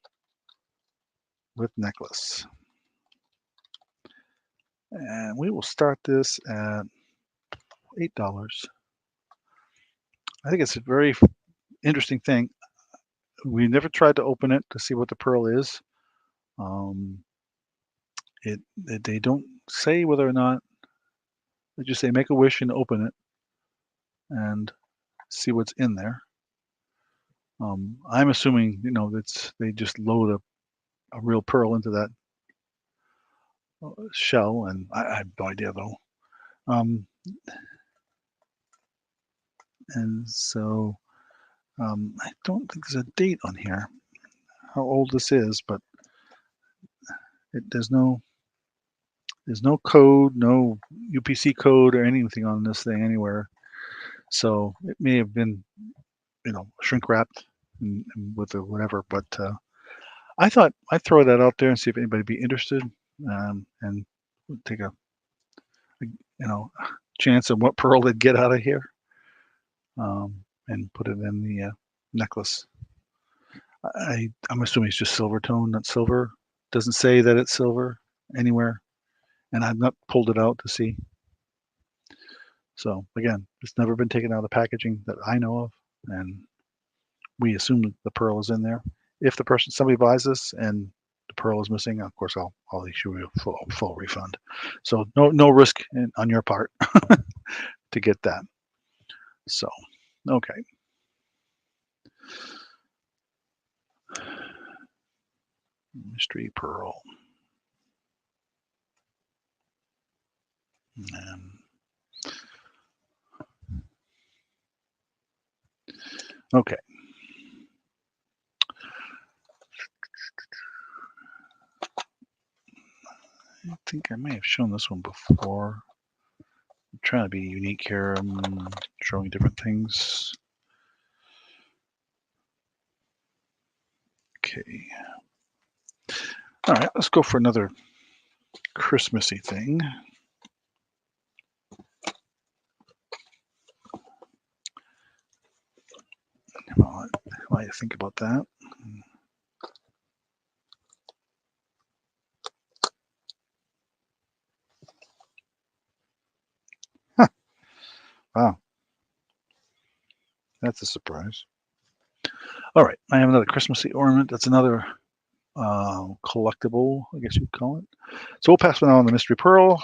[SPEAKER 1] with necklace. And we will start this at $8. I think it's a very interesting thing. We never tried to open it to see what the pearl is. They don't say whether or not. They just say make a wish and open it and see what's in there. I'm assuming they just load a real pearl into that shell, and I have no idea though. And so I don't think there's a date on here, how old this is, but there's no code, no UPC code or anything on this thing anywhere. So it may have been, shrink wrapped with a whatever. But I thought I'd throw that out there and see if anybody would be interested, and take a chance of what pearl they'd get out of here, and put it in the necklace. I'm assuming it's just silver tone, not silver. Doesn't say that it's silver anywhere, and I've not pulled it out to see. So again, it's never been taken out of the packaging that I know of, and we assume the pearl is in there. If somebody buys this and the pearl is missing, of course I'll issue you a full refund. So no risk on your part to get that. So okay. Mystery pearl. Okay. I think I may have shown this one before. I'm trying to be unique here. I'm showing different things. Okay. All right, let's go for another Christmassy thing. While I think about that. Huh. Wow. That's a surprise. All right, I have another Christmassy ornament. That's another collectible, I guess you'd call it. So we'll pass for now on the mystery pearl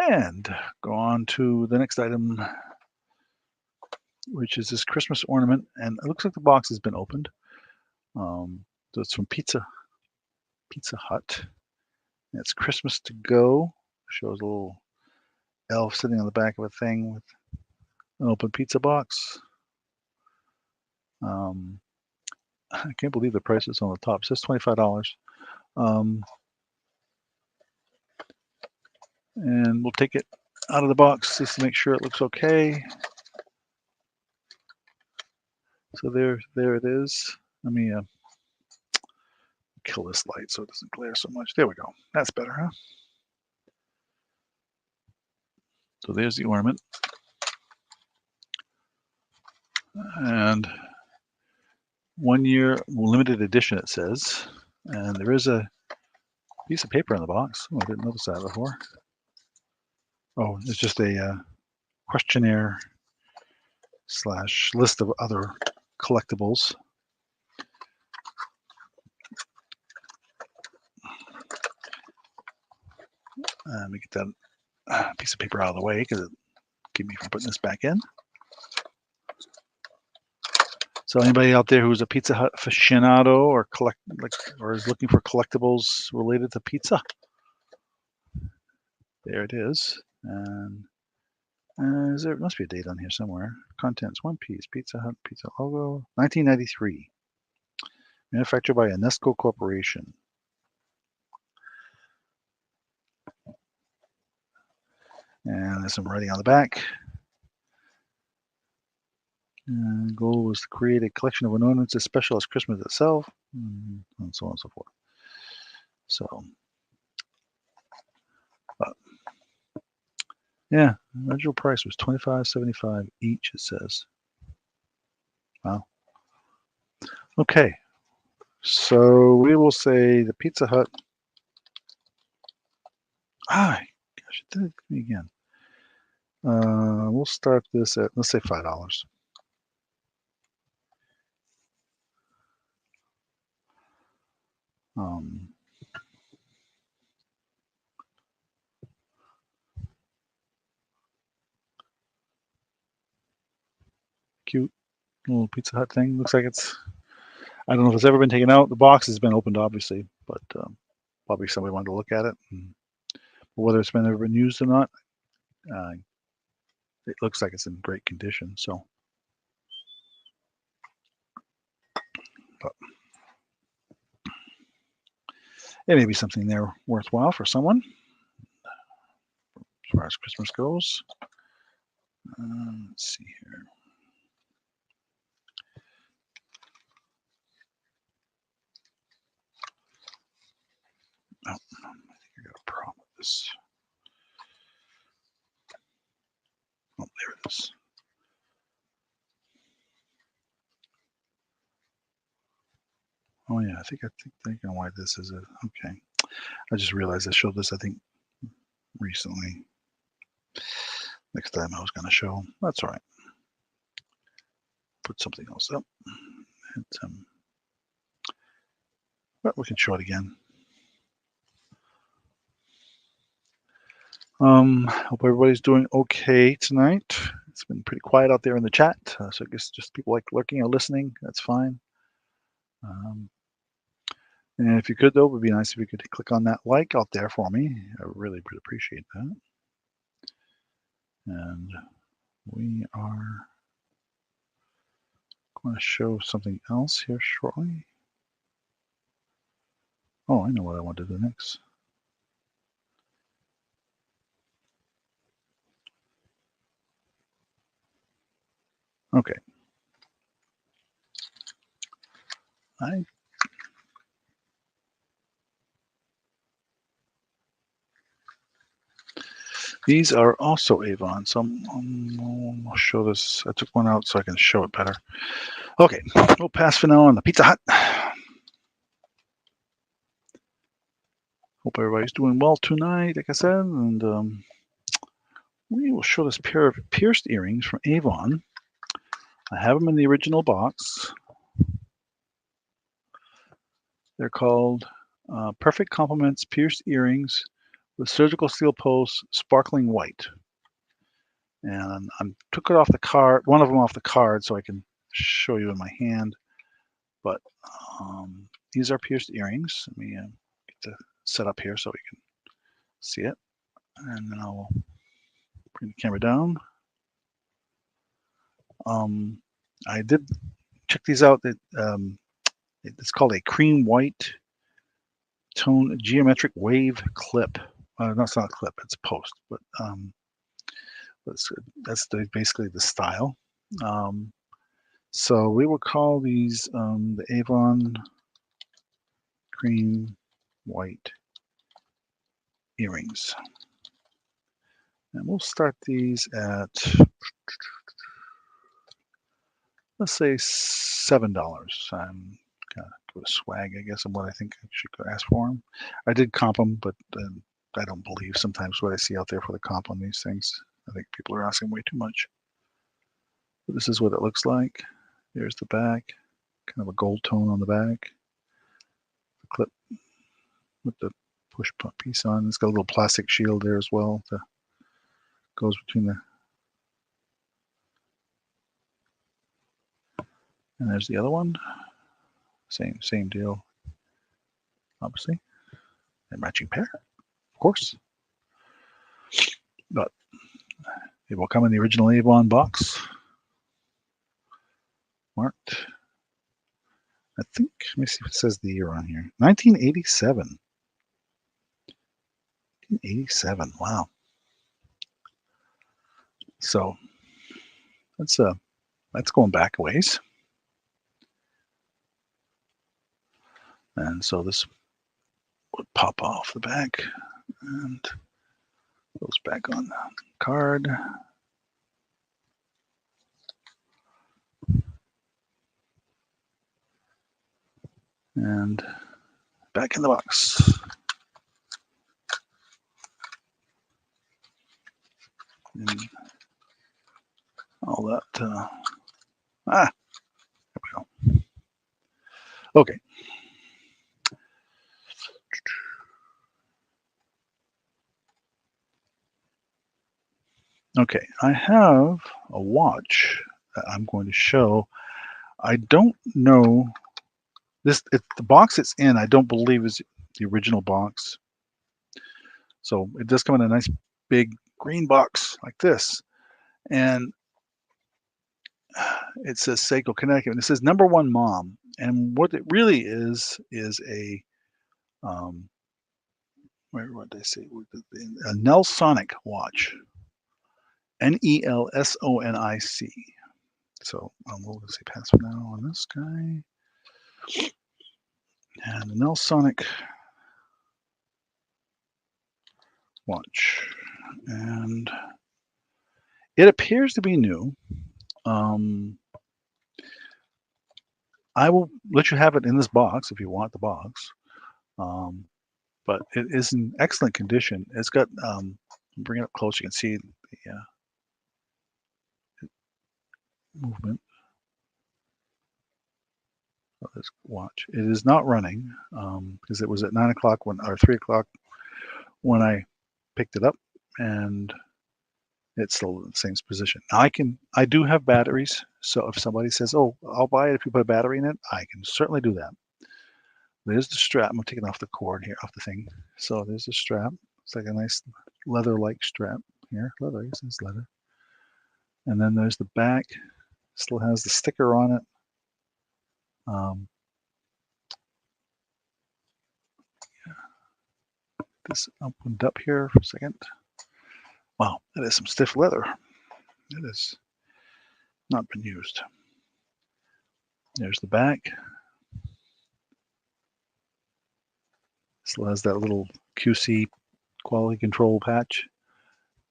[SPEAKER 1] and go on to the next item, which is this Christmas ornament. And it looks like the box has been opened. So it's from Pizza Hut. And it's Christmas to go. Shows a little elf sitting on the back of a thing with an open pizza box. I can't believe the price is on the top. It says $25. And we'll take it out of the box just to make sure it looks okay. So there it is. Let me kill this light so it doesn't glare so much. There we go. That's better, huh? So there's the ornament. And 1 year limited edition, it says. And there is a piece of paper in the box. Oh, I didn't notice that before. Oh, it's just a questionnaire / list of other collectibles. Let me get that piece of paper out of the way because it keep me from putting this back in. So anybody out there who's a Pizza Hut aficionado or or is looking for collectibles related to pizza, there it is. And there must be a date on here somewhere. Contents: 1 piece, Pizza Hut pizza logo, 1993. Manufactured by Enesco Corporation. And there's some writing on the back. And the goal was to create a collection of ornaments as special as Christmas itself, and so on and so forth. So, yeah, the original price was $25.75 each, it says. Wow. Okay, so we will say the Pizza Hut. Gosh, it did it to me again. We'll start this at, let's say, $5. Cute little Pizza Hut thing. Looks like it's, I don't know if it's ever been taken out. The box has been opened, obviously, but probably somebody wanted to look at it. And whether it's ever been used or not, it looks like it's in great condition. So, but it may be something there worthwhile for someone as far as Christmas goes. Let's see here. Oh, I think I got a problem with this. Oh, there it is. Oh yeah, I think why this is it. Okay, I just realized I showed this, I think, recently. Next time I was going to show. That's all right. Put something else up. But we can show it again. Hope everybody's doing okay tonight. It's been pretty quiet out there in the chat, so I guess just people like lurking or listening. That's fine. And if you could, though, it would be nice if you could click on that like out there for me. I really would appreciate that. And we are going to show something else here shortly. Oh, I know what I want to do next. Okay. These are also Avon, so I'll show this. I took one out so I can show it better. Okay, we'll pass for now on the Pizza Hut. Hope everybody's doing well tonight, like I said, and we will show this pair of pierced earrings from Avon. I have them in the original box. They're called Perfect Compliments Pierced Earrings with Surgical Steel Posts, Sparkling White. And I took it off the card, one of them off the card, so I can show you in my hand. But these are pierced earrings. Let me get the set up here so we can see it. And then I'll bring the camera down. I did check these out. It's called a cream white tone geometric wave clip. No, it's not a clip, it's a post, but that's basically the style. So we will call these the Avon cream white earrings. And we'll start these at, let's say $7. I'm gonna go to swag, I guess, and what I think I should ask for them. I did comp them, but I don't believe sometimes what I see out there for the comp on these things. I think people are asking way too much. But this is what it looks like. There's the back, kind of a gold tone on the back. The clip with the push piece on. It's got a little plastic shield there as well that goes between the. And there's the other one. Same deal. Obviously, a matching pair, of course. But it will come in the original Avon box, marked. I think. Let me see if it says the year on here. 1987. 1987. Wow. So that's going back a ways. And so this would pop off the back and goes back on the card. And back in the box. And all that. There we go. Okay. Okay, I have a watch that I'm going to show. I don't know the box it's in. I don't believe is the original box. So it does come in a nice big green box like this, and it says Seiko Connecticut, and it says #1 Mom. And what it really is a what did I say? A Nelsonic watch. Nelsonic. So we'll say pass for now on this guy. And the Nelsonic watch. And it appears to be new. I will let you have it in this box if you want the box. But it is in excellent condition. It's got, bring it up close, you can see the movement of this watch. It is not running because it was at 9 o'clock or 3 o'clock when I picked it up, and it's still in the same position. Now I do have batteries, so if somebody says, "Oh, I'll buy it if you put a battery in it," I can certainly do that. There's the strap. I'm taking off the cord here, off the thing. So there's the strap. It's like a nice leather-like strap here. Leather, yes, it's leather. And then there's the back. Still has the sticker on it. This opened up here for a second. Wow, that is some stiff leather. It has not been used. There's the back. Still has that little QC quality control patch.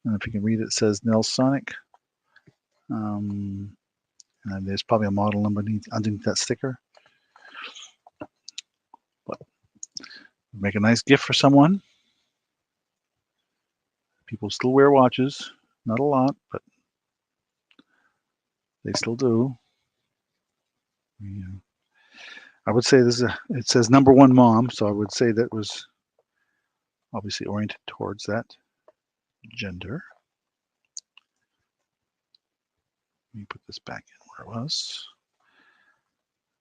[SPEAKER 1] And if you can read it, it says Nelsonic. And there's probably a model number underneath that sticker. But make a nice gift for someone. People still wear watches, not a lot, but they still do. Yeah. I would say it says #1 Mom, so I would say that was obviously oriented towards that gender. Let me put this back in where it was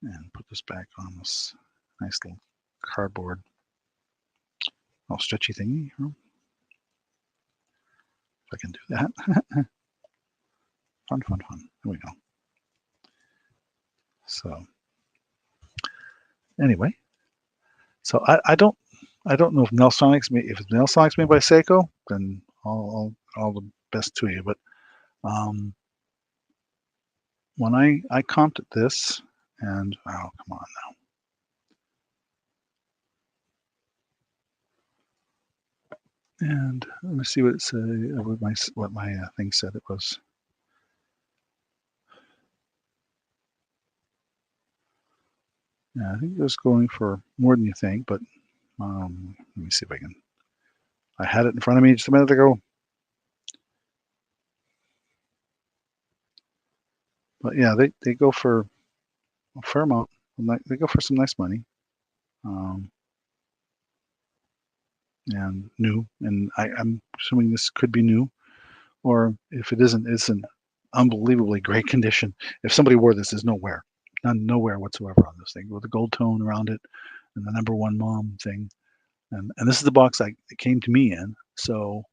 [SPEAKER 1] and put this back on this nice little cardboard, stretchy thingy. If I can do that. Fun. Here we go. So anyway, so I don't know if Nelsonic's made by Seiko, then all the best to you. But when I comped this, and oh, come on now. And let me see what it said. What my thing said it was. Yeah, I think it was going for more than you think, but let me see if I can. I had it in front of me just a minute ago. But yeah, they go for a fair amount. They go for some nice money. And new. And I'm assuming this could be new, or if it isn't, it's in unbelievably great condition. If somebody wore this, there's nowhere whatsoever on this thing with the gold tone around it and the #1 mom thing. And this is the box it came to me in, so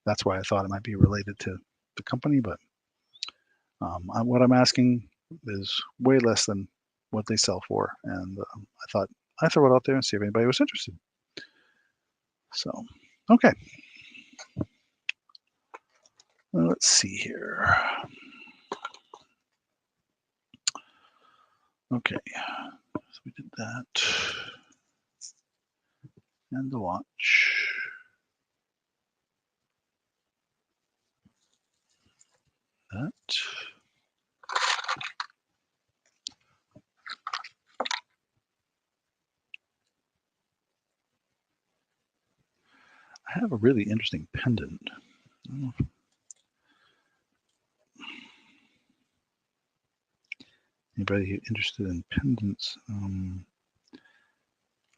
[SPEAKER 1] that's why I thought it might be related to the company. But what I'm asking is way less than what they sell for, and I thought I'd throw it out there and see if anybody was interested. So, okay. Let's see here. Okay, so we did that. And the watch. That. I have a really interesting pendant. I don't know if anybody interested in pendants?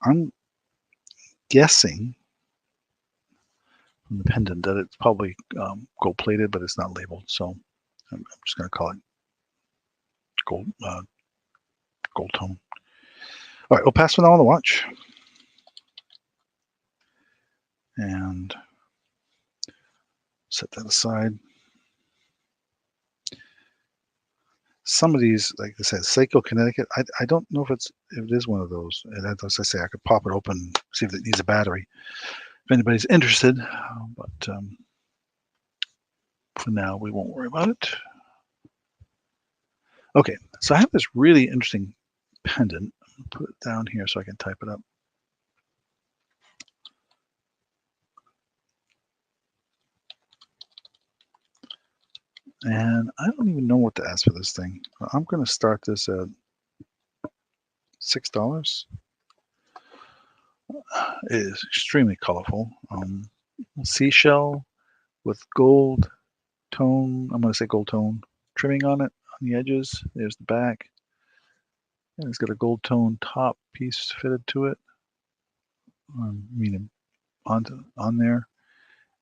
[SPEAKER 1] I'm guessing from the pendant that it's probably gold plated, but it's not labeled. So I'm just going to call it gold tone. All right, we'll pass for now on the watch. And set that aside. Some of these, like I said, Seiko Connecticut, I don't know if it is one of those. And as I say, I could pop it open, see if it needs a battery. If anybody's interested, but for now, we won't worry about it. Okay, so I have this really interesting pendant. I'll put it down here so I can type it up. And I don't even know what to ask for this thing. I'm going to start this at $6. It is extremely colorful. Seashell with gold tone. I'm going to say gold tone trimming on it on the edges. There's the back. And it's got a gold tone top piece fitted to it. Meaning on there.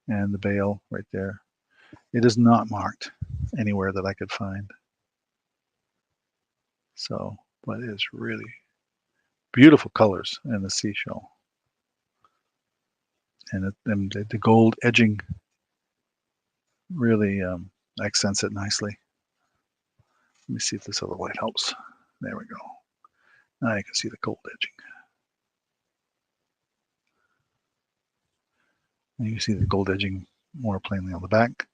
[SPEAKER 1] And the bail right there. It is not marked anywhere that I could find. So, but it is really beautiful colors in the seashell. And the gold edging really accents it nicely. Let me see if this other light helps. There we go. Now you can see the gold edging. And you can see the gold edging more plainly on the back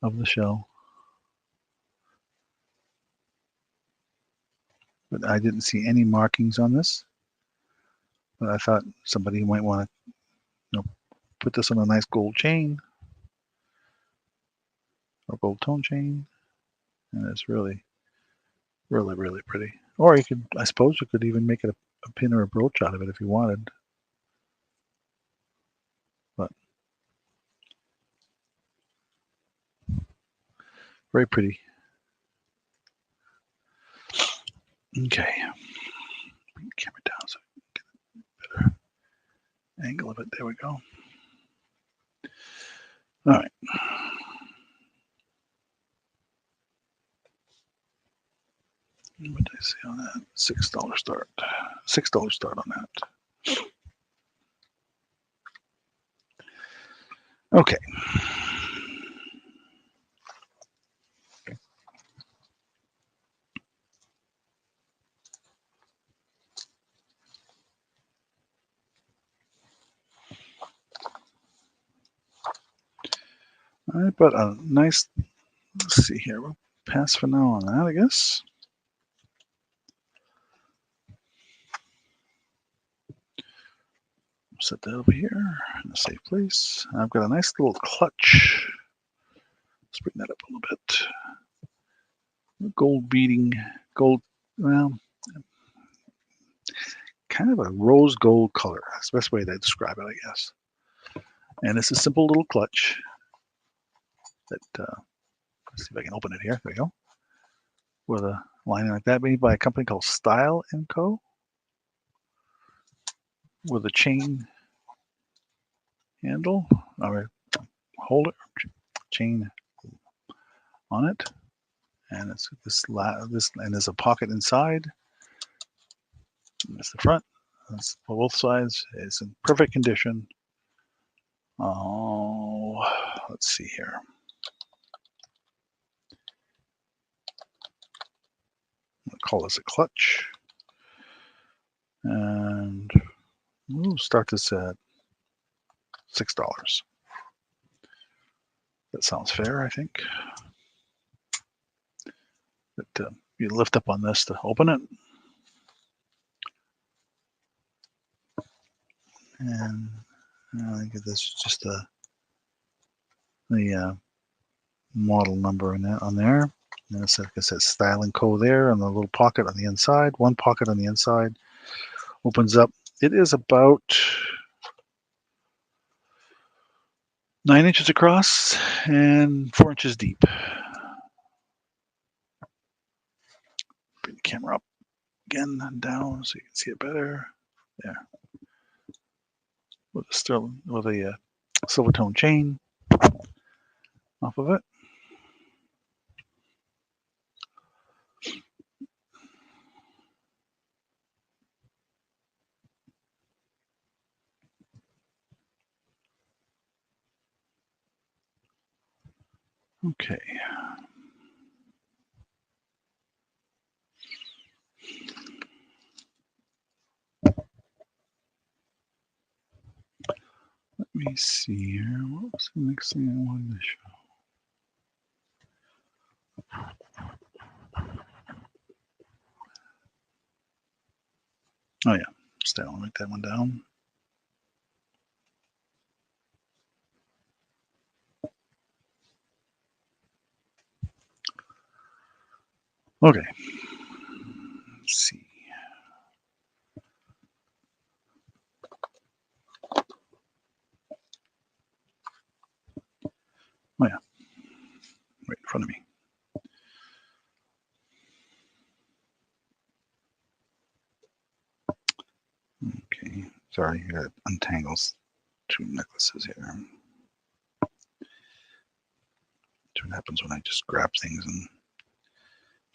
[SPEAKER 1] of the shell. But I didn't see any markings on this. But I thought somebody might want to put this on a nice gold chain or gold tone chain. And it's really, really, really pretty. Or you could, I suppose you could even make it a pin or a brooch out of it if you wanted. But very pretty. Okay. Bring the camera down so I can get a better angle of it. There we go. All right. What did I say on that? $6 start. $6 start on that. Okay. All right, but a nice, let's see here. We'll pass for now on that, I guess. Set that over here in a safe place. I've got a nice little clutch. Let's bring that up a little bit. Gold beading, gold, well, kind of a rose gold color. That's the best way to describe it, I guess. And it's a simple little clutch that, let's see if I can open it here. There we go. With a lining like that, made by a company called Style & Co. With a chain handle, or holder, chain on it. And it's this, and there's a pocket inside. That's the front. That's both sides. It's in perfect condition. Oh, let's see here. I'll call this a clutch. And we'll start this at $6. That sounds fair, I think. But you lift up on this to open it. And I think this is just the model number on there. And it's like I said, Style & Co. there, and the little pocket on the inside. One pocket on the inside opens up. It is about 9 inches across and 4 inches deep. Bring the camera up again and down so you can see it better. There. With a silver tone chain off of it. Okay. Let me see here. What was the next thing I wanted to show? Oh yeah, stay on, write that one down. Okay, let's see. Oh yeah, right in front of me. Okay, sorry, I got untangles two necklaces here. That's what happens when I just grab things and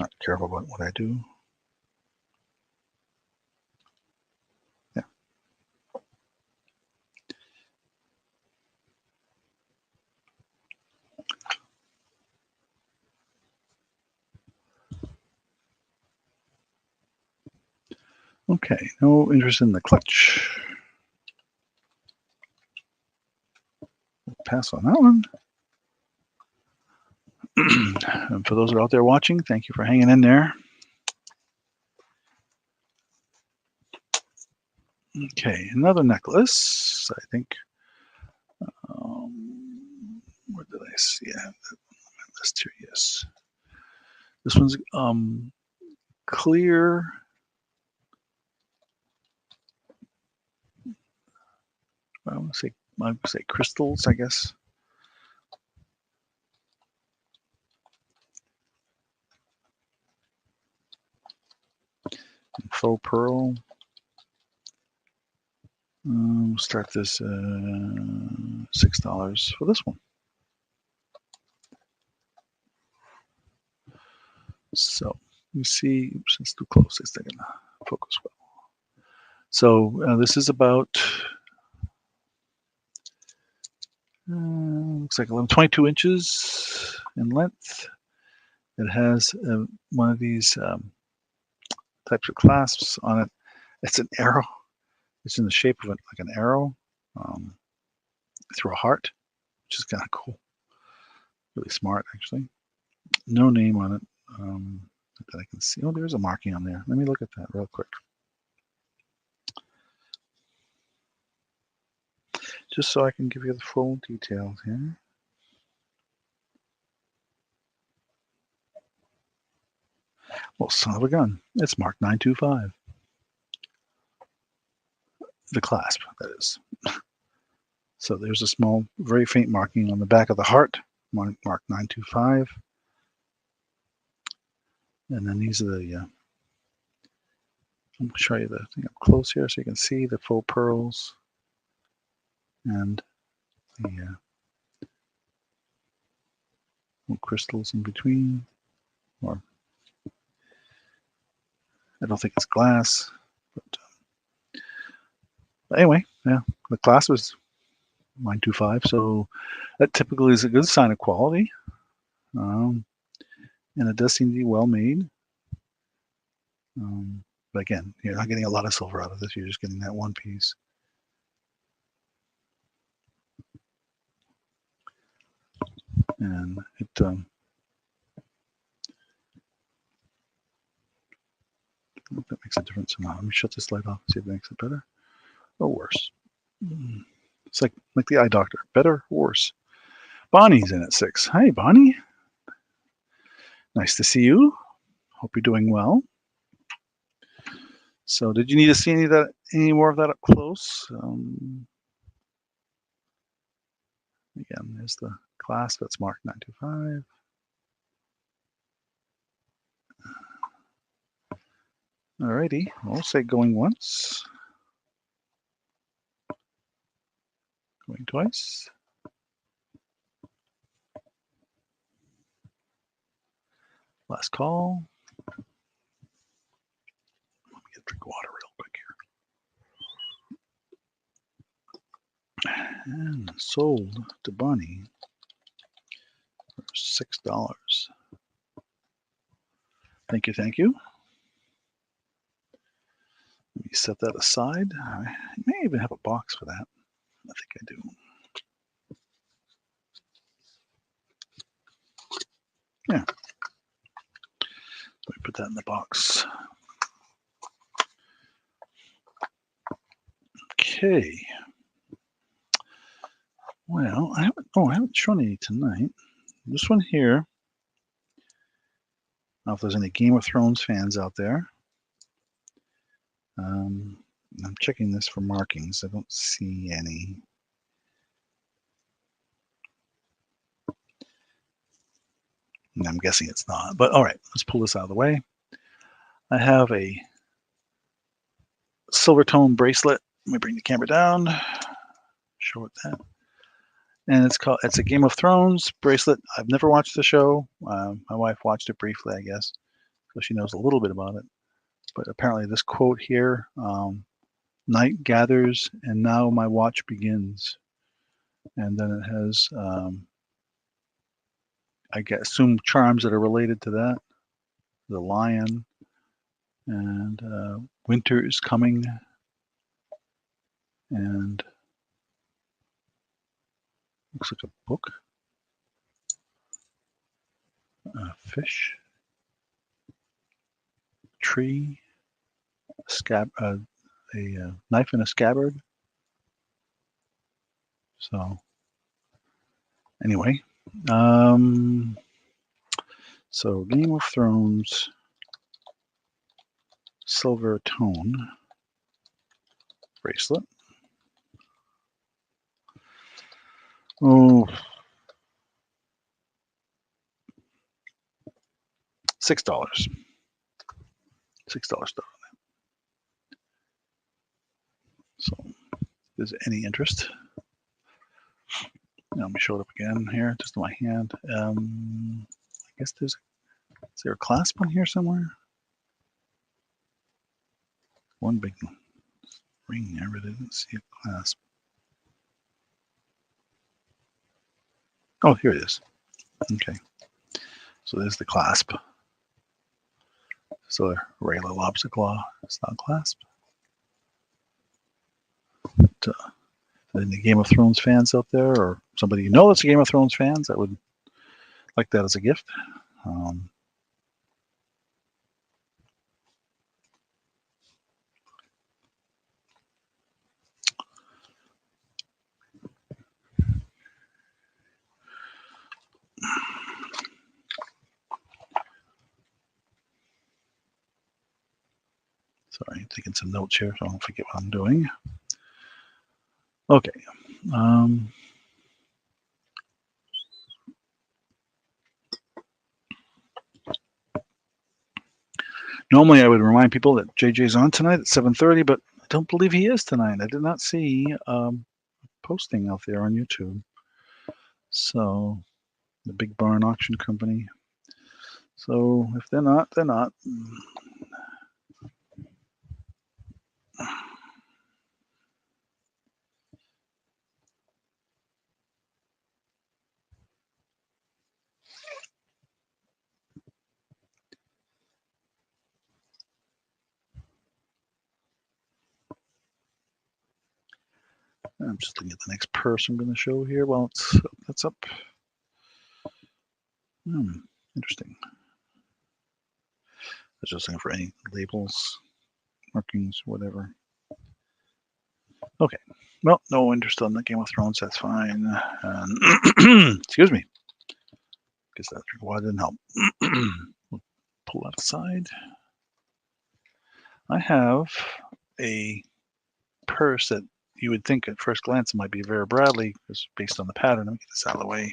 [SPEAKER 1] not careful about what I do. Yeah. Okay, no interest in the clutch. We'll pass on that one. And for those that are out there watching, thank you for hanging in there. Okay, another necklace, I think. Where did I see it? I have that on my list here, yes. This one's clear. I would say crystals, I guess. And faux pearl. We'll start this $6 for this one. So you see, oops, it's too close. It's not gonna focus well. So this is about looks like 22 inches in length. It has one of these types of clasps on it. It's an arrow. It's in the shape of like an arrow through a heart, which is kind of cool. Really smart, actually. No name on it that I can see. Oh, there's a marking on there. Let me look at that real quick. just so I can give you the full details here. Well, son of a gun, it's marked 925. The clasp, that is. So there's a small, very faint marking on the back of the heart, marked 925. And then these are the, I'm going to show you the thing up close here so you can see the faux pearls and the little crystals in between. Or I don't think it's glass, but anyway, yeah, the clasp is 925, so that typically is a good sign of quality, and it does seem to be well made. But again, you're not getting a lot of silver out of this, you're just getting that one piece. And it I don't know if that makes a difference or not. Let me shut this light off and see if it makes it better or worse. It's like the eye doctor, better or worse. Bonnie's in at 6. Hi, Bonnie. Nice to see you. Hope you're doing well. So, did you need to see any more of that up close? Again, there's the clasp that's marked 925. Alrighty, we'll say going once, going twice. Last call. Let me get a drink of water real quick here. And sold to Bonnie for $6. Thank you, thank you. Let me set that aside. I may even have a box for that. I think I do. Yeah. Let me put that in the box. Okay. Well, I haven't shown any tonight. This one here. I don't know if there's any Game of Thrones fans out there. I'm checking this for markings. I don't see any. And I'm guessing it's not. But all right, let's pull this out of the way. I have a silver tone bracelet. Let me bring the camera down. Show it that. And it's a Game of Thrones bracelet. I've never watched the show. My wife watched it briefly, I guess, so she knows a little bit about it. But apparently this quote here, night gathers and now my watch begins. And then it has, I assume charms that are related to that. The lion and winter is coming. And looks like a book. A fish. Tree. A knife in a scabbard. So anyway, so Game of Thrones silver tone bracelet. Oh, $6. $6 stuff. So, if there's any interest, let me show it up again here, just in my hand. I guess is there a clasp on here somewhere? One big ring there, but I didn't see a clasp. Oh, here it is. Okay. So there's the clasp. So a regular lobster claw style clasp. But, any Game of Thrones fans out there, or somebody you know that's a Game of Thrones fans that would like that as a gift. Sorry, I'm taking some notes here so I don't forget what I'm doing. Okay. Normally I would remind people that JJ's on tonight at 7:30, but I don't believe he is tonight. I did not see posting out there on YouTube. So the Big Barn Auction Company. So if they're not, they're not. I'm just looking at the next purse I'm going to show here. Well, that's up. Interesting. I was just looking for any labels, markings, whatever. Okay. Well, no interest on the Game of Thrones. That's fine. Excuse me. Guess that why didn't help. We'll pull that aside. I have a purse that you would think at first glance might be Vera Bradley, just based on the pattern. Let me get this out of the way.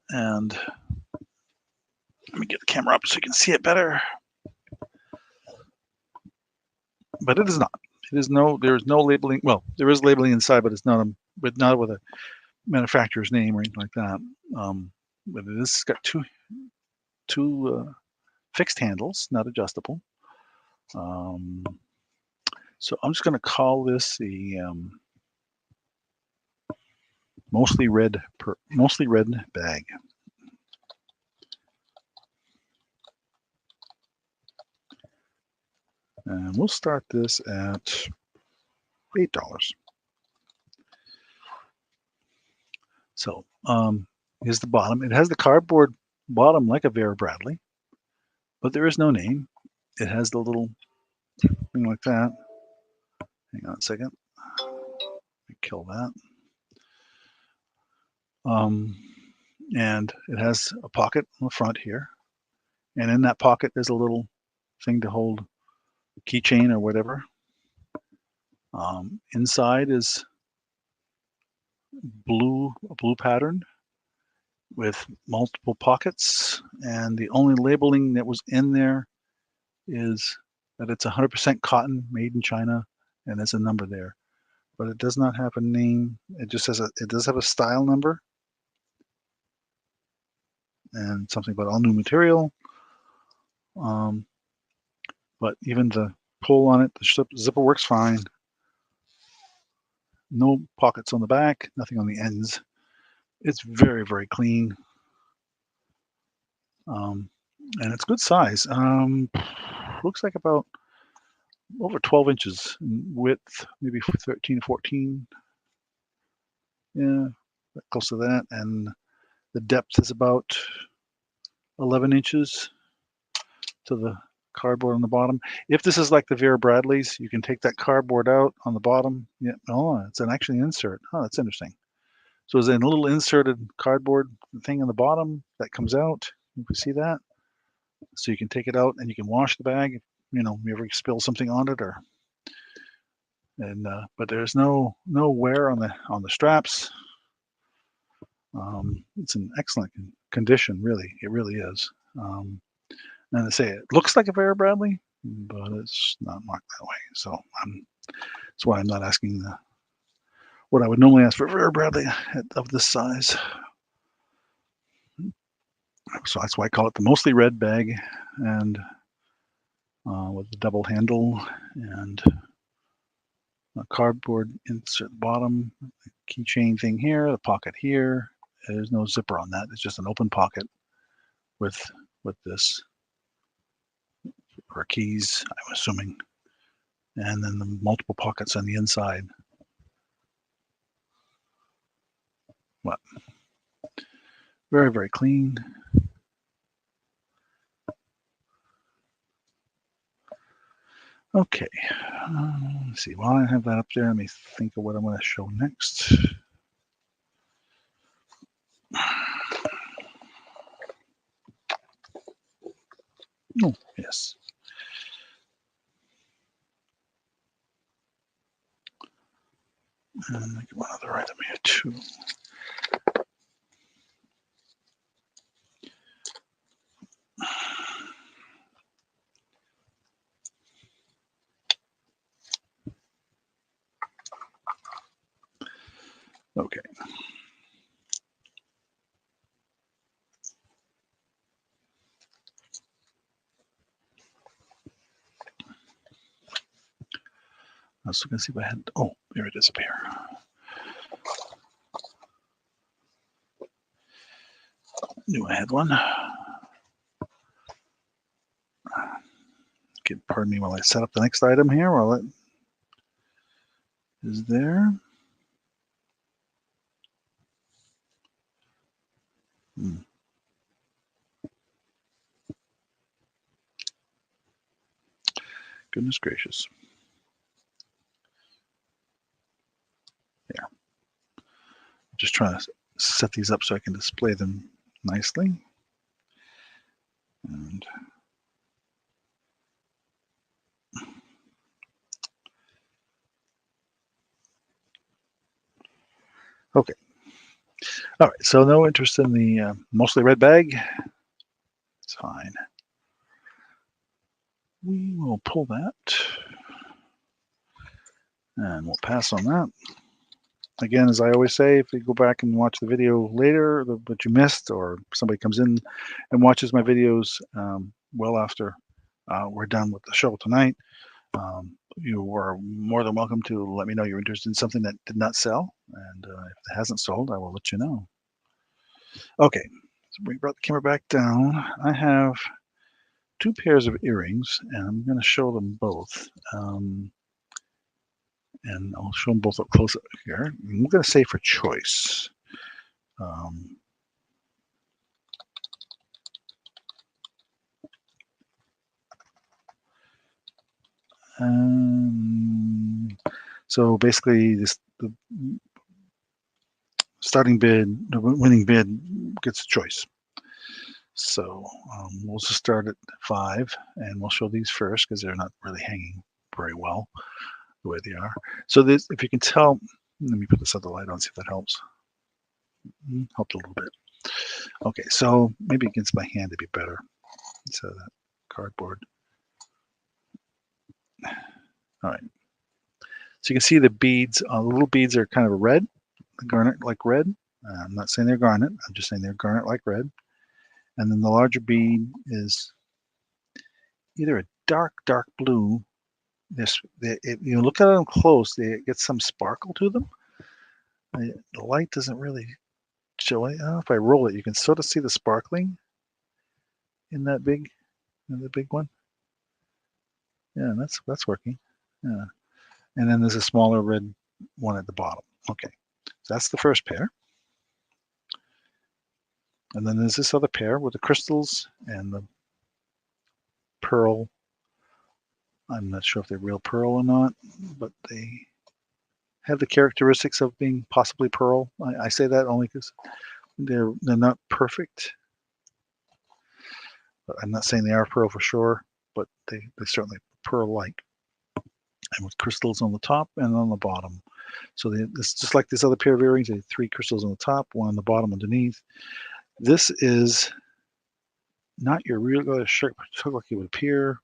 [SPEAKER 1] And let me get the camera up so you can see it better. But it is not. It is there is no labeling. Well, there is labeling inside, but it's not not with a manufacturer's name or anything like that. But it is got two fixed handles, not adjustable. So I'm just going to call this the mostly red bag. And we'll start this at $8. So here's the bottom. It has the cardboard bottom like a Vera Bradley, but there is no name. It has the little thing like that. Hang on a second. Let me kill that. And it has a pocket on the front here. And in that pocket, there's a little thing to hold keychain or whatever. Inside is blue pattern with multiple pockets. And the only labeling that was in there is that it's 100% cotton made in China, and there's a number there. But it does not have a name. It just says it does have a style number and something about all new material. But even the pull on it, the zipper works fine. No pockets on the back, nothing on the ends. It's very, very clean. And it's good size. Looks like about over 12 inches in width, maybe 13, 14. Yeah, close to that. And the depth is about 11 inches to the cardboard on the bottom. If this is like the Vera Bradleys, you can take that cardboard out on the bottom. Yeah, oh, it's actually an insert. Oh, that's interesting. So there's a little inserted cardboard thing on the bottom that comes out. You can see that. So you can take it out and you can wash the bag. You ever spill something on it, but there's no wear on the straps. It's in excellent condition, really. It really is. And I say it looks like a Vera Bradley, but it's not marked that way. So that's why I'm not asking what I would normally ask for Vera Bradley of this size. So that's why I call it the mostly red bag, and with the double handle and a cardboard insert bottom, keychain thing here, the pocket here. There's no zipper on that. It's just an open pocket with this for keys, I'm assuming, and then the multiple pockets on the inside. But very, very clean. Okay, let's see. While I have that up there, let me think of what I'm going to show next. Oh, yes. And I get one other item here too. Okay. I was looking to see if I had, oh, there it is up here. Knew I had one. Okay, pardon me while I set up the next item here while it is there. Goodness gracious. There. Just trying to set these up so I can display them nicely. And okay. All right, so no interest in the mostly red bag. It's fine. We will pull that. And we'll pass on that. Again, as I always say, if you go back and watch the video later that you missed, or somebody comes in and watches my videos well after we're done with the show tonight, you are more than welcome to let me know you're interested in something that did not sell. And if it hasn't sold, I will let you know. Okay, so we brought the camera back down. I have two pairs of earrings, and I'm going to show them both. And I'll show them both up close up here. I'm going to say for choice. So basically, the starting bid, the winning bid gets a choice. So we'll just start at 5, and we'll show these first because they're not really hanging very well the way they are. So this, if you can tell, let me put this other light on, see if that helps. Helped a little bit. Okay, so maybe against my hand it'd be better instead of that cardboard. All right. So you can see the beads, the little beads are kind of red, garnet like red. I'm not saying they're garnet, I'm just saying they're garnet like red. And then the larger bead is either a dark blue. If you look at them close, they get some sparkle to them. The light doesn't really show it. I don't know if I roll it, you can sort of see the sparkling in the big one. Yeah, that's working. Yeah. And then there's a smaller red one at the bottom. Okay, so that's the first pair. And then there's this other pair with the crystals and the pearl. I'm not sure if they're real pearl or not, but they have the characteristics of being possibly pearl. I say that only because they're not perfect. But I'm not saying they are pearl for sure, but they certainly pearl-like. And with crystals on the top and on the bottom. So it's just like this other pair of earrings. They have 3 crystals on the top, 1 on the bottom underneath. This is not your regular shirt hook like it would appear.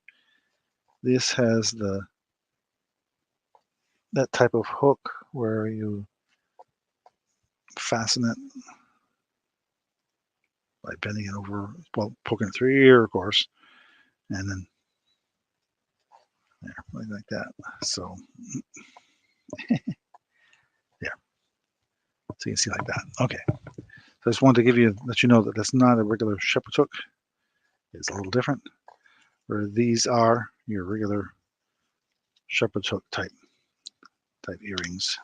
[SPEAKER 1] This has that type of hook where you fasten it by bending it over, well, poking it through your ear, of course, and then there, like that. So yeah, so you can see like that. Okay, so I just wanted to let you know that that's not a regular shepherd's hook. It's a little different. Where these are your regular shepherd's hook type earrings.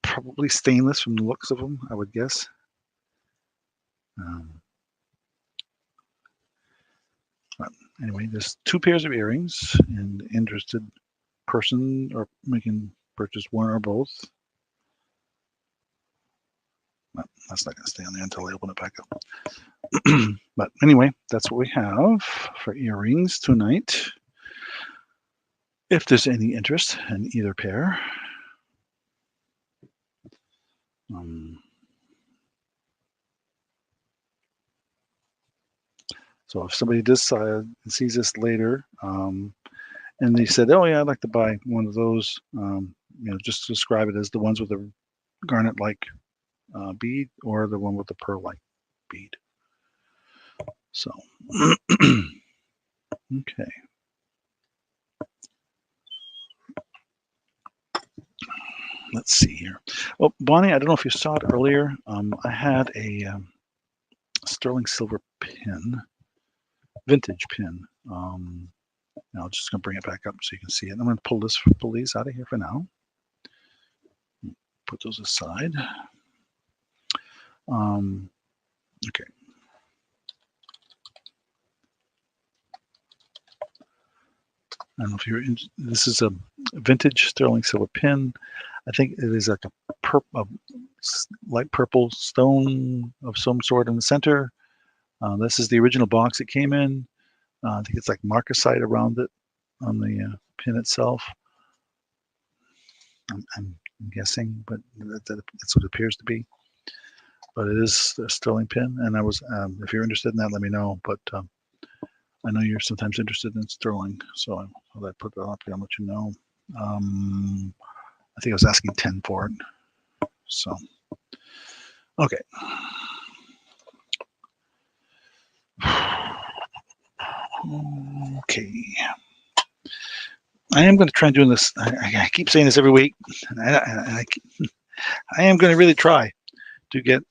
[SPEAKER 1] Probably stainless from the looks of them, I would guess. But anyway, there's 2 pairs of earrings, and the interested person or can purchase one or both. Well, that's not going to stay on there until I open it back up. But anyway, that's what we have for earrings tonight. if there's any interest in either pair. So if somebody sees this later, and they said, "Oh yeah, I'd like to buy one of those," just describe it as the ones with the garnet-like bead or the one with the pearl-like bead. So, okay. Let's see here. Well, Bonnie, I don't know if you saw it earlier. I had a sterling silver pin, vintage pin. I'm just going to bring it back up so you can see it. I'm going to pull these out of here for now. Put those aside. Okay. I don't know if you're in, this is a vintage sterling silver pin. I think it is like a light purple stone of some sort in the center. This is the original box it came in. I think it's like marcasite around it on the pin itself. I'm guessing, but that's what it appears to be. But it is a sterling pin, and I was, if you're interested in that, let me know. But I know you're sometimes interested in sterling, so I thought I'd put that up here and let you know. I think I was asking 10 for it. So, okay. Okay. I am going to try doing this. I keep saying this every week. And I am going to really try to get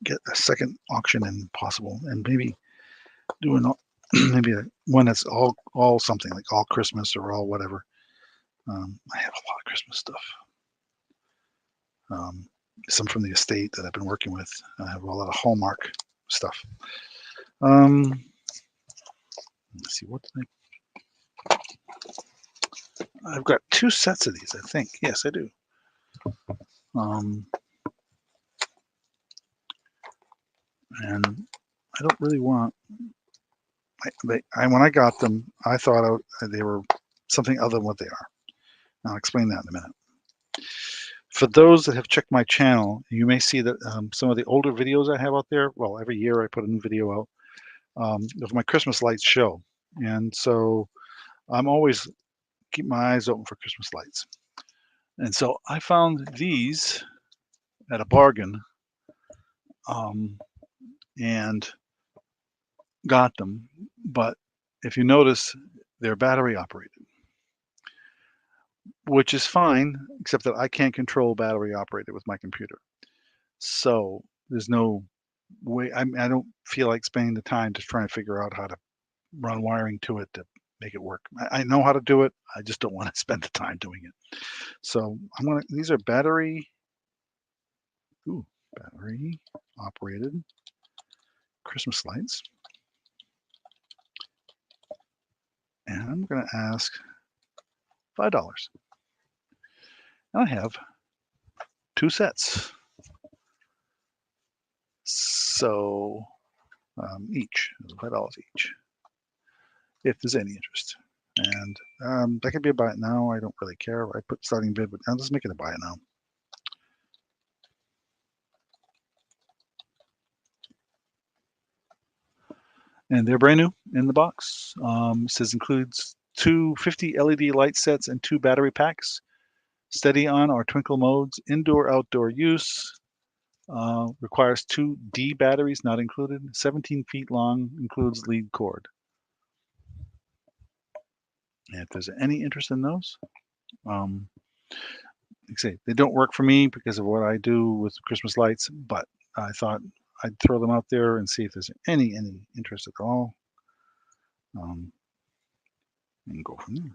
[SPEAKER 1] get a second auction in possible, and maybe doing maybe one that's all something like all Christmas or all whatever. I have a lot of Christmas stuff. Some from the estate that I've been working with. I have a lot of Hallmark stuff. Let's see, what did I've got 2 sets of these, I think. Yes, I do. And I don't really want. When I got them, I thought they were something other than what they are. I'll explain that in a minute. For those that have checked my channel, you may see that some of the older videos I have out there, well, every year I put a new video out of my Christmas lights show. And so I'm always keep my eyes open for Christmas lights. And so I found these at a bargain and got them. But if you notice, they're battery operated, which is fine, except that I can't control battery operated with my computer. So there's no way. I don't feel like spending the time just trying to figure out how to run wiring to it to make it work. I know how to do it. I just don't want to spend the time doing it. So these are battery operated Christmas lights. And I'm going to ask $5. And I have 2 sets. So each, $5 each, if there's any interest. And that could be a buy it now. I don't really care. I put starting bid, but I'll just make it a buy it now. And they're brand new in the box. It says includes 2 50 LED light sets and 2 battery packs. Steady on or twinkle modes, indoor, outdoor use. Requires 2 D batteries, not included. 17 feet long, includes lead cord. And if there's any interest in those, like I say, they don't work for me because of what I do with Christmas lights, but I thought I'd throw them out there and see if there's any interest at all, and go from there.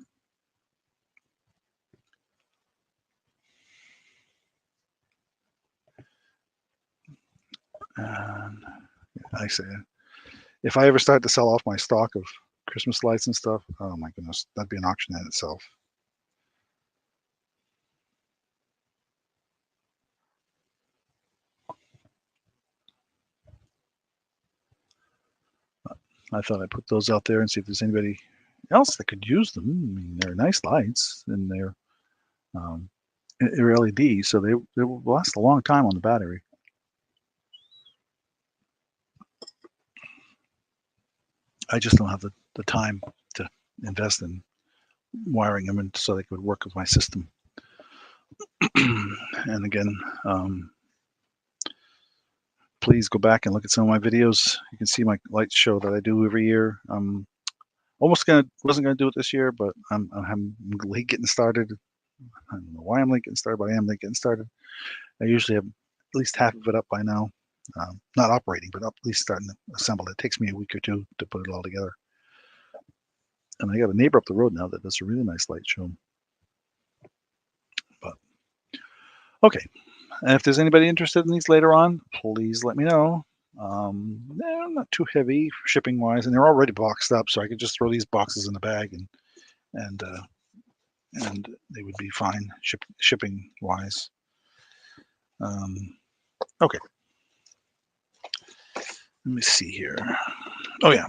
[SPEAKER 1] And like I say, if I ever start to sell off my stock of Christmas lights and stuff, oh my goodness, that'd be an auction in itself. I thought I'd put those out there and see if there's anybody else that could use them. I mean, they're nice lights and they're LED, so they will last a long time on the battery. I just don't have the time to invest in wiring them and so they could work with my system. And again, please go back and look at some of my videos. You can see my light show that I do every year. Wasn't gonna do it this year, but I'm late getting started. I don't know why I'm late getting started, but I am late getting started. I usually have at least half of it up by now. Not operating, but at least starting to assemble it. It takes me a week or two to put it all together. And I got a neighbor up the road now that does a really nice light show. But okay, and if there's anybody interested in these later on, please let me know. They're not too heavy shipping wise, and they're already boxed up, so I could just throw these boxes in the bag and they would be fine shipping wise. Okay, let me see here. Oh yeah.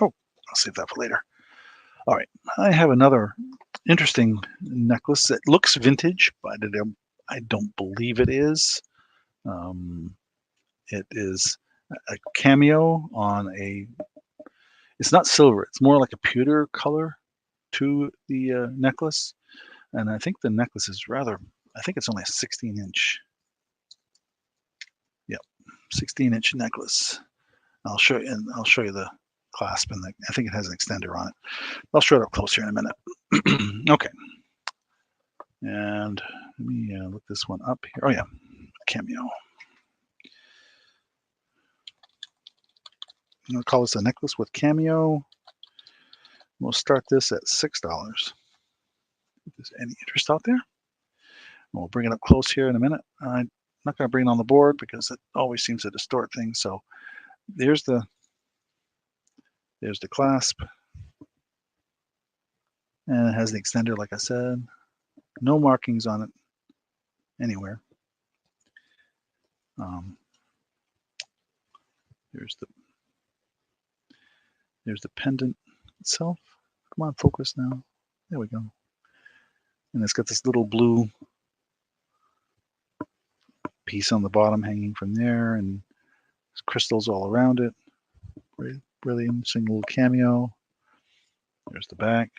[SPEAKER 1] Oh, I'll save that for later. All right, I have another interesting necklace that looks vintage, but I don't believe it is. It is a cameo on a. It's not silver. It's more like a pewter color to the necklace, and I think the necklace is rather. I think it's only a 16-inch. Yep, 16-inch necklace. I'll show you, and I'll show you the clasp, and I think it has an extender on it. I'll show it up close here in a minute. Okay, and let me look this one up here. Oh yeah, cameo. I'm gonna call this a necklace with cameo. We'll start this at $6. If there's any interest out there, we'll bring it up close here in a minute. I'm not going to bring it on the board because it always seems to distort things. So there's the clasp, and it has the extender, like I said. No markings on it anywhere. There's the pendant itself. Come on, focus now. There we go. And it's got this little blue piece on the bottom hanging from there, and there's crystals all around it. Really interesting little cameo. There's the back.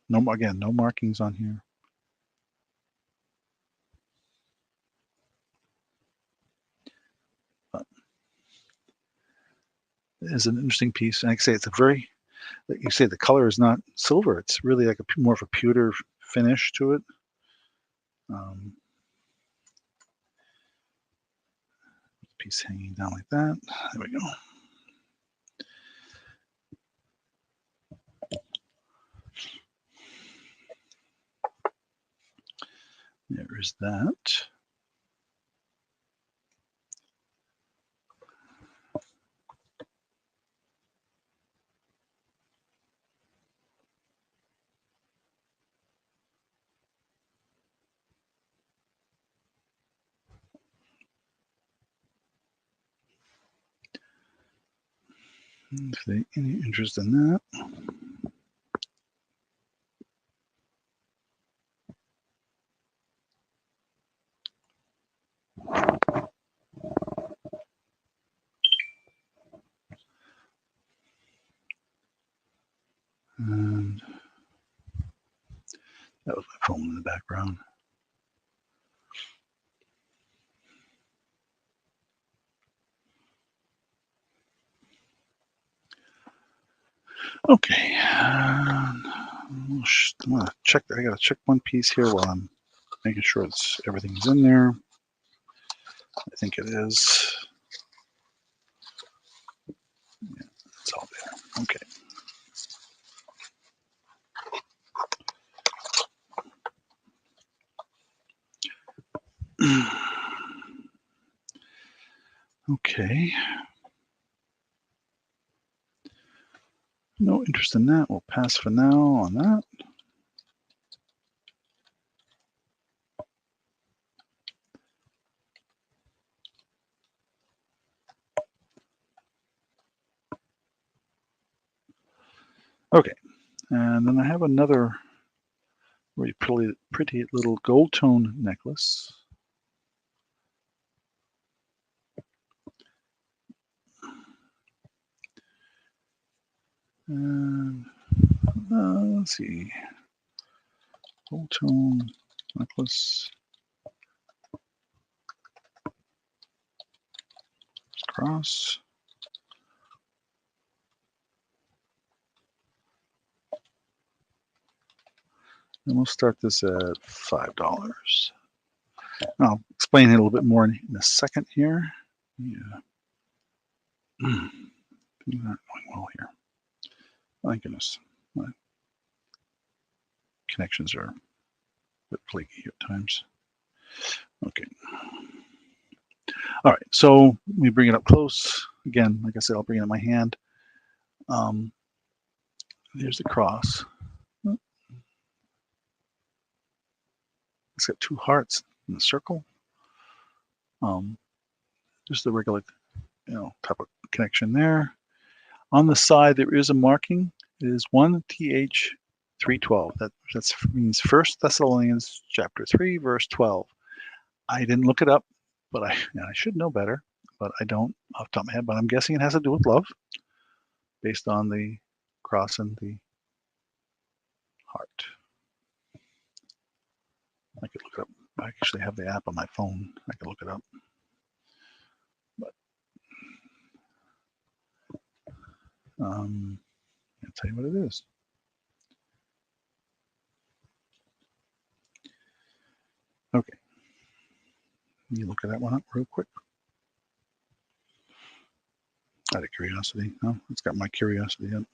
[SPEAKER 1] No markings on here. But it is an interesting piece. And like I say, it's a very, like you say, the color is not silver. It's really like more of a pewter finish to it. Piece hanging down like that. There we go. There is that. If they any interest in that. And that was my phone in the background. Okay. I'm gonna check. I gotta check one piece here while I'm making sure everything's in there. I think it is. Yeah, it's all there. Okay. Okay. No interest in that. We'll pass for now on that. Okay, and then I have another very pretty little gold tone necklace. And let's see, gold tone necklace, cross. And we'll start this at $5. I'll explain it a little bit more in a second here. Yeah. Not going well here. My goodness. My connections are a bit flaky at times. Okay. All right, so we bring it up close. Again, like I said, I'll bring it in my hand. There's the cross. It's got two hearts in the circle. Just the regular, type of connection there. On the side, there is a marking. It is 1th312. That means 1 Thessalonians chapter 3, verse 12. I didn't look it up, but I should know better, but I don't off the top of my head. But I'm guessing it has to do with love, based on the cross and the heart. I could look it up. I actually have the app on my phone. I could look it up. But I'll tell you what it is. Okay. You look at that one up real quick. Out of curiosity. No, it's got my curiosity up.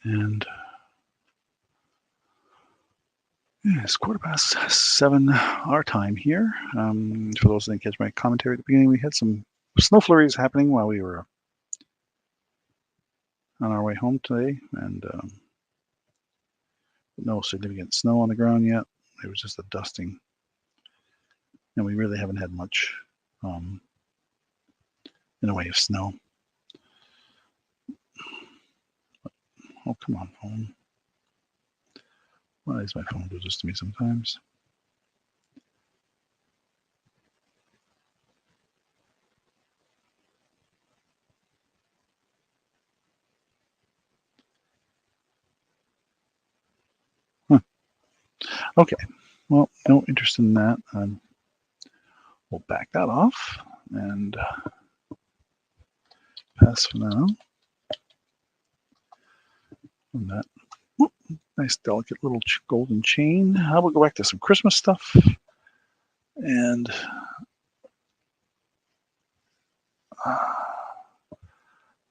[SPEAKER 1] And yeah, it's 7:15 our time here. For those that didn't catch my commentary at the beginning, we had some snow flurries happening while we were on our way home today, and no significant snow on the ground yet. It was just a dusting, and we really haven't had much in the way of snow. Oh, come on, phone. Why does my phone do this to me sometimes? Huh. Okay, well, no interest in that. We'll back that off and pass for now. And that nice, delicate little golden chain. How about go back to some Christmas stuff? And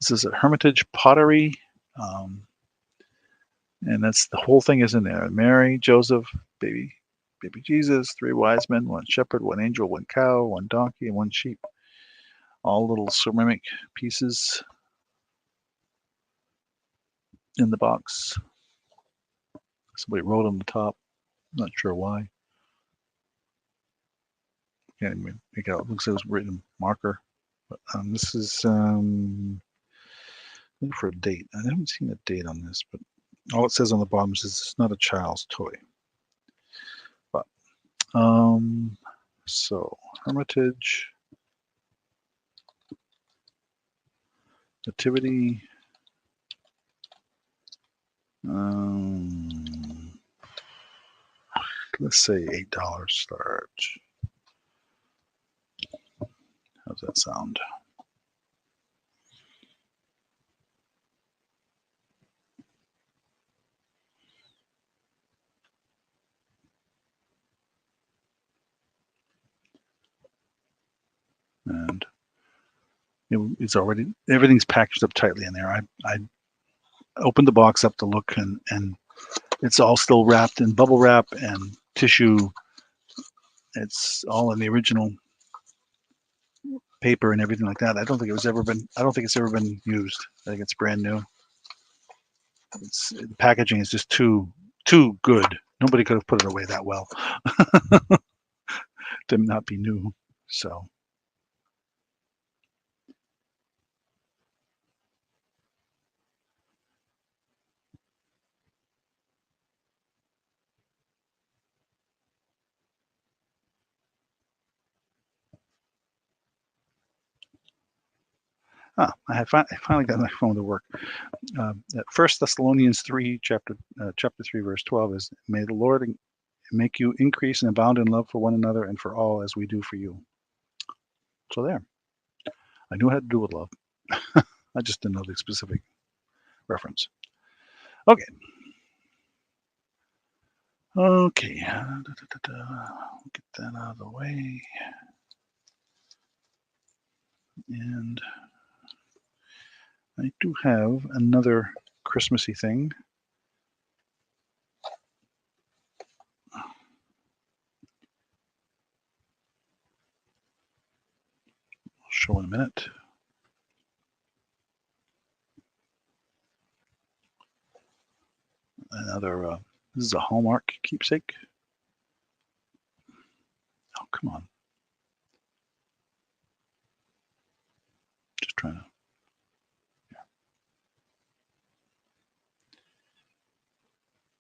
[SPEAKER 1] this is a Hermitage pottery. And that's the whole thing is in there. Mary, Joseph, baby Jesus, 3 wise men, 1 shepherd, 1 angel, 1 cow, 1 donkey, and 1 sheep. All little ceramic pieces in the box. Somebody wrote on the top. Not sure why. Can't even make out. It looks like it was written in marker. But this is looking for a date. I haven't seen a date on this, but all it says on the bottom is it's not a child's toy. But so Hermitage, Nativity. Let's say $8 start. How's that sound? And it's already, everything's packaged up tightly in there. I opened the box up to look, and it's all still wrapped in bubble wrap and tissue. It's all in the original paper and everything like that. I don't think it's ever been used. I think it's brand new. The packaging is just too good. Nobody could have put it away that well to not be new. So I had finally got my phone to work. 1 Thessalonians 3, chapter 3, verse 12 is, "May the Lord make you increase and abound in love for one another and for all as we do for you." So there. I knew it had to do with love. I just didn't know the specific reference. Okay. Okay. Get that out of the way. And I do have another Christmassy thing. I'll show in a minute. Another, this is a Hallmark keepsake. Oh, come on. Just trying to. Yeah.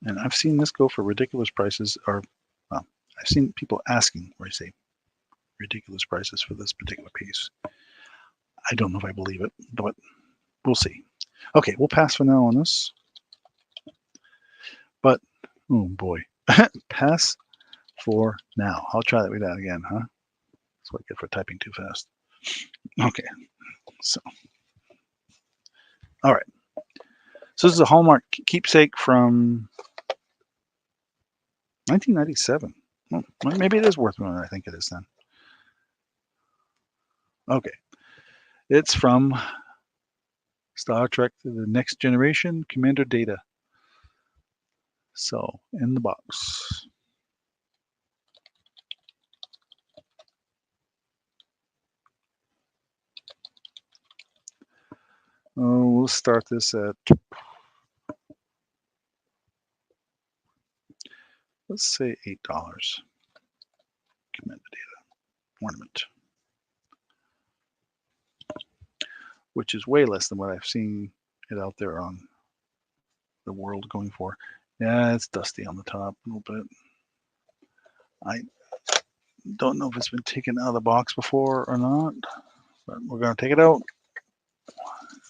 [SPEAKER 1] And I've seen this go for ridiculous prices, or well, I've seen people asking, where I say ridiculous prices for this particular piece. I don't know if I believe it, but we'll see. Okay, we'll pass for now on this. But, oh boy, pass for now. I'll try that with that again, huh? That's what I get for typing too fast. Okay, so, all right. So this is a Hallmark keepsake from 1997. Well, maybe it is worth more than I think it is then. Okay, it's from Star Trek: The Next Generation, Commander Data. So, in the box. We'll start this at, let's say $8. Commander Data ornament, which is way less than what I've seen it out there on the world going for. Yeah, it's dusty on the top a little bit. I don't know if it's been taken out of the box before or not, but we're going to take it out.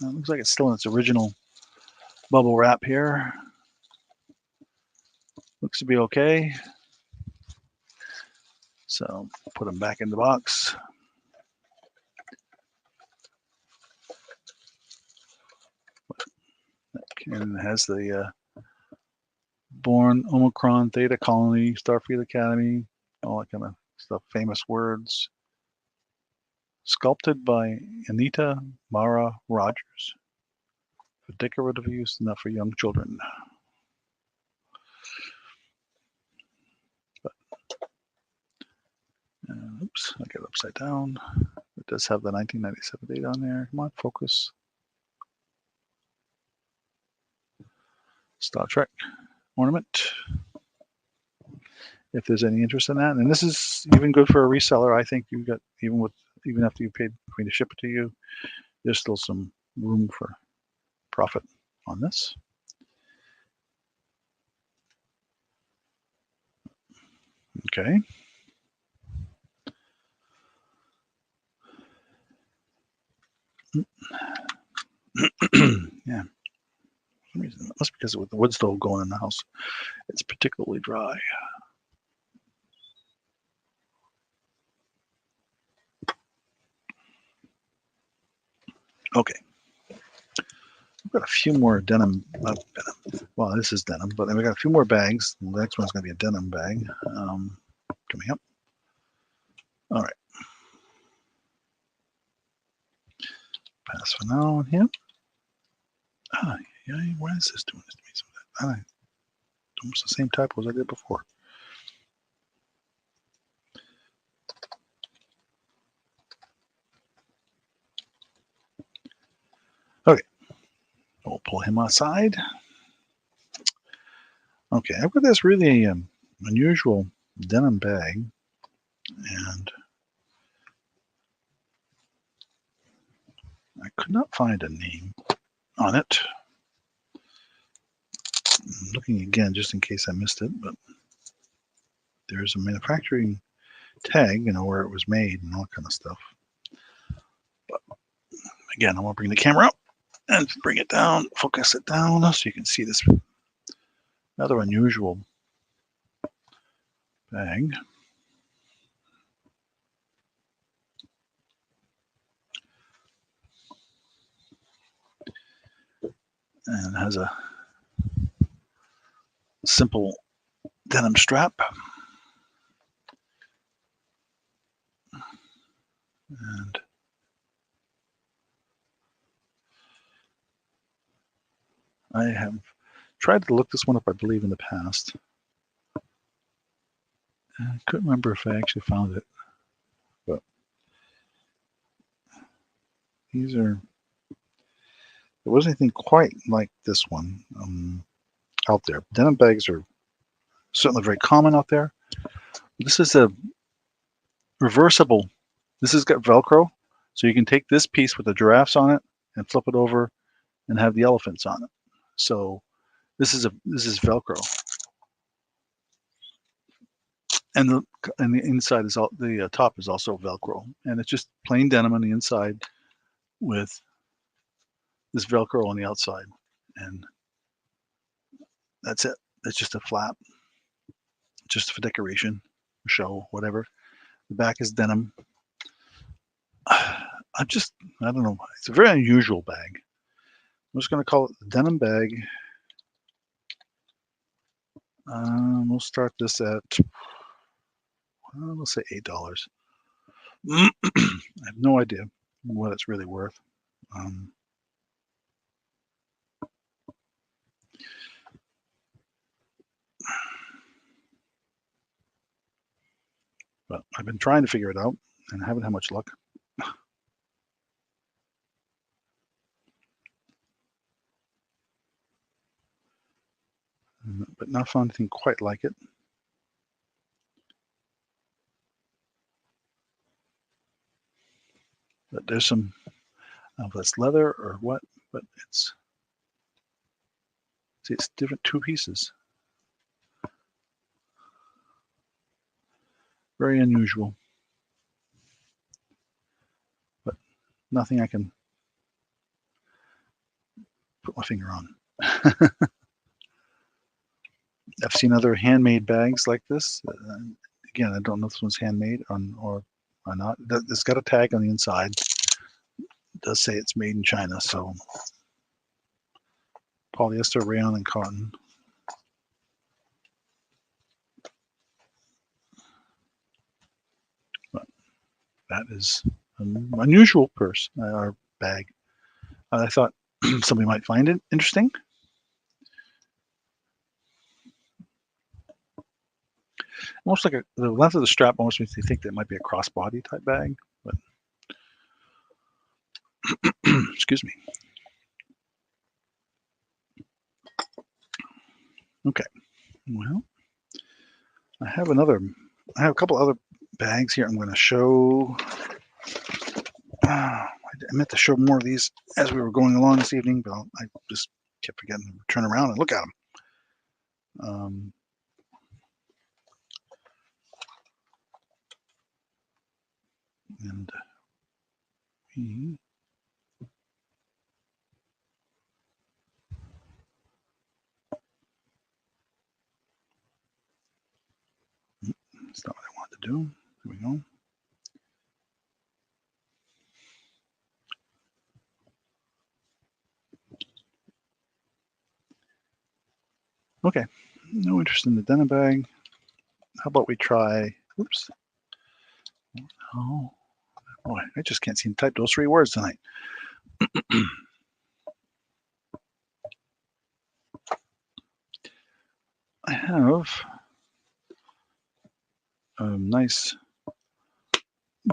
[SPEAKER 1] It looks like it's still in its original bubble wrap here. Looks to be okay. So put them back in the box. And it has the Born, Omicron, Theta Colony, Starfleet Academy, all that kind of stuff, famous words. Sculpted by Anita Mara Rogers. For decorative use, not for young children. But, oops, I got it upside down. It does have the 1997 date on there. Come on, focus. Star Trek ornament. If there's any interest in that, and this is even good for a reseller. I think you've got, even after you paid for me to ship it to you, there's still some room for profit on this. Okay. Yeah. For some reason, it must be because with the wood stove going in the house, it's particularly dry. Okay. I've got a few more denim. Well, this is denim, but then we got a few more bags. The next one's going to be a denim bag coming up. All right. Pass for now on here. Yeah, why is this doing this to me? Almost the same typo as I did before. Okay. We'll pull him aside. Okay, I've got this really unusual denim bag, and I could not find a name on it. I'm looking again just in case I missed it, but there's a manufacturing tag, where it was made and all kind of stuff. But Again, I want to bring the camera up and bring it down, focus it down so you can see this rather unusual bag. And it has a simple denim strap. And I have tried to look this one up, I believe, in the past. And I couldn't remember if I actually found it, but these are, there wasn't anything quite like this one out there. Denim bags are certainly very common out there. This is a reversible. This has got Velcro, so you can take this piece with the giraffes on it and flip it over and have the elephants on it. So this is Velcro, and the inside is all, the top is also Velcro, and it's just plain denim on the inside with this Velcro on the outside, and that's it. It's just a flap, just for decoration, show, whatever. The back is denim. I don't know. It's a very unusual bag. I'm just going to call it the denim bag. We'll start this at, we'll say $8. I have no idea what it's really worth. But I've been trying to figure it out and haven't had much luck. But not found anything quite like it. But there's some, I don't know if that's leather or what, but it's, see, it's different, two pieces. Very unusual, but nothing I can put my finger on. I've seen other handmade bags like this. Again, I don't know if this one's handmade or not. It's got a tag on the inside. It does say it's made in China, so polyester, rayon, and cotton. But that is an unusual purse or bag. I thought somebody might find it interesting. Almost like the length of the strap almost makes me think that it might be a crossbody type bag, but excuse me. Okay, well, I have a couple other bags here I'm going to show. I meant to show more of these as we were going along this evening, but I just kept forgetting to turn around and look at them. And that's not what I wanted to do. There we go. Okay, no interest in the denim bag. How about we try, oops. Oh, boy, I just can't seem to type those 3 words tonight. I have a nice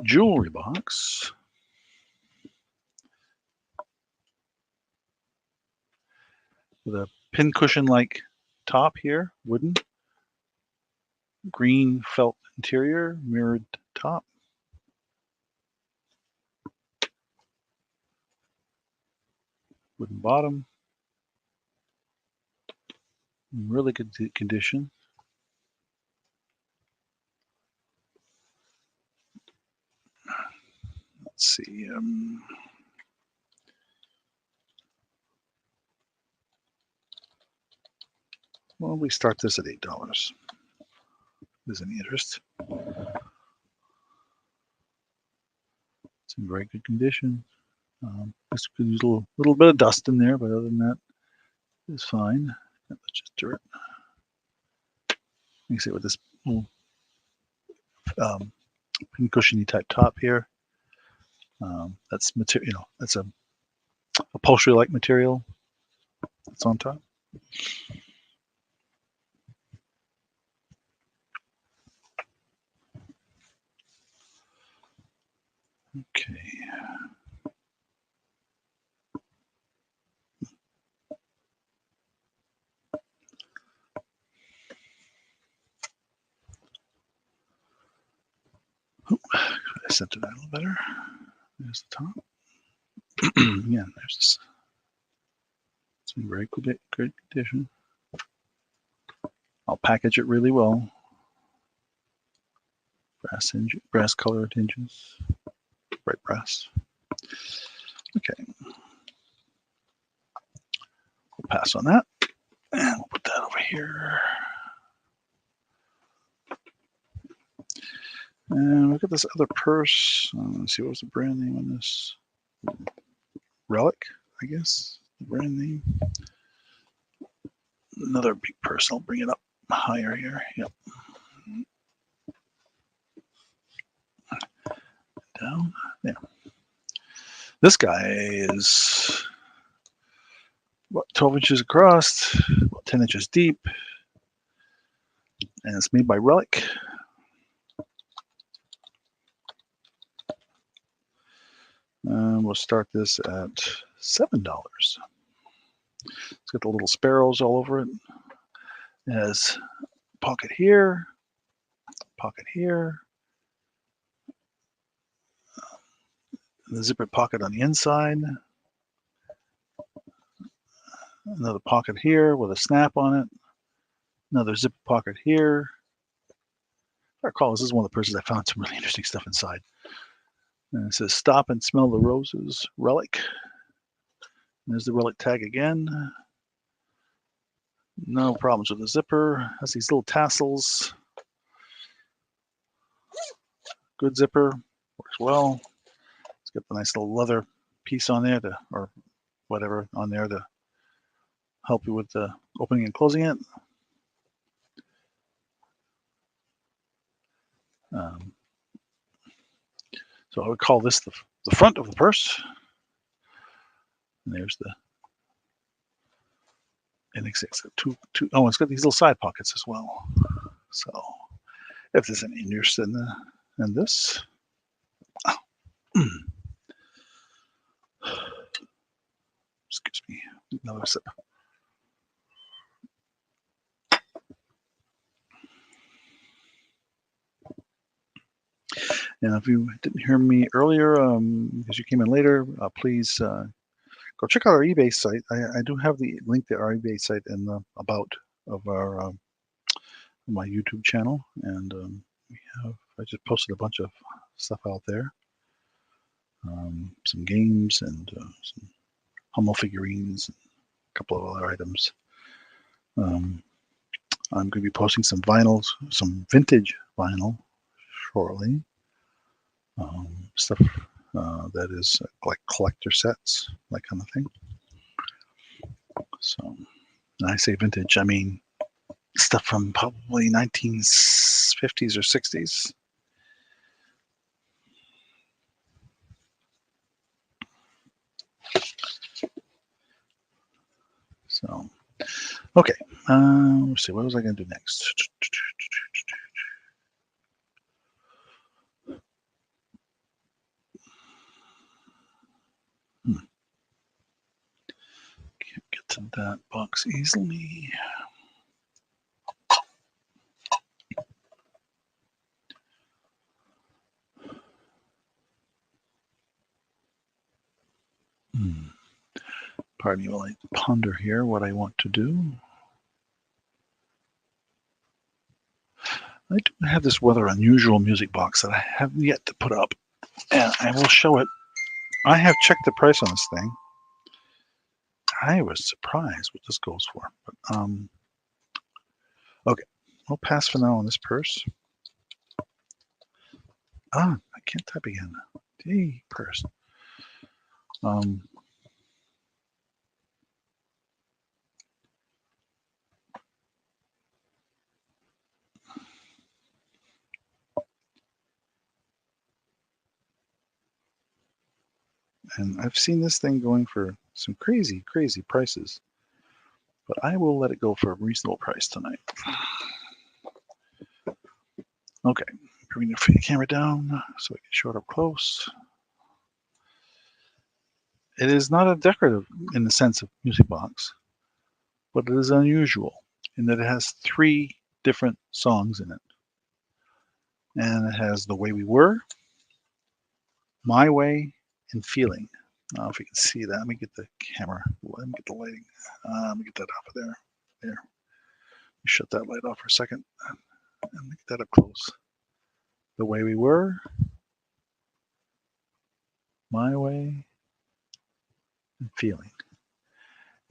[SPEAKER 1] jewelry box with a pincushion-like top here, wooden, green felt interior, mirrored top. Wooden bottom. Really good condition. Let's see. probably start this at $8. If there's any interest. It's in very good condition. This could use a little bit of dust in there, but other than that, it's fine. Let's just do it. You can see with this little pin cushiony type top here. That's material. That's a upholstery-like material that's on top. Okay. I center that a little better. There's the top. Yeah, there's this. It's in very good condition. I'll package it really well. Brass colored hinges, bright brass. Okay. We'll pass on that. And we'll put that over here. And look at this other purse. Let's see, what was the brand name on this? Relic, I guess, the brand name. Another big purse. I'll bring it up higher here. Yep. Down. Yeah. This guy is what, 12 inches across, about 10 inches deep, and it's made by Relic. We'll start this at $7. It's got the little sparrows all over it. It has pocket here, the zippered pocket on the inside, another pocket here with a snap on it, another zip pocket here. If I recall, this is one of the purses I found some really interesting stuff inside. And it says, "Stop and smell the roses, Relic." And there's the Relic tag again. No problems with the zipper. Has these little tassels. Good zipper, works well. It's got the nice little leather piece on there, or whatever on there to help you with the opening and closing it. So I would call this the front of the purse. And there's the, and it's got oh, it's got these little side pockets as well. So if there's any interest in this, excuse me, another sip. And if you didn't hear me earlier, because you came in later, please go check out our eBay site. I do have the link to our eBay site in the about of our my YouTube channel, and I just posted a bunch of stuff out there, some games and some Hummel figurines, and a couple of other items. I'm going to be posting some vinyls, some vintage vinyl shortly. Stuff that is like collector sets, that kind of thing. So, when I say vintage, I mean stuff from probably 1950s or 60s. So, okay. Let's see. What was I going to do next? Can't get to that box easily. Pardon me while I ponder here what I want to do. I do have this rather unusual music box that I haven't yet to put up, and I will show it. I have checked the price on this thing. I was surprised what this goes for, but Okay, I'll pass for now on this purse. I can't type again. Gee, purse. And I've seen this thing going for some crazy, crazy prices, but I will let it go for a reasonable price tonight. Okay, bring the camera down so I can show it up close. It is not a decorative in the sense of music box, but it is unusual in that it has 3 different songs in it. And it has The Way We Were, My Way, and Feeling. I don't know if you can see that. Let me get the camera. Let me get the lighting. Let me get that off of there. There. Shut that light off for a second. And get that up close. The Way We Were, My Way, and Feeling.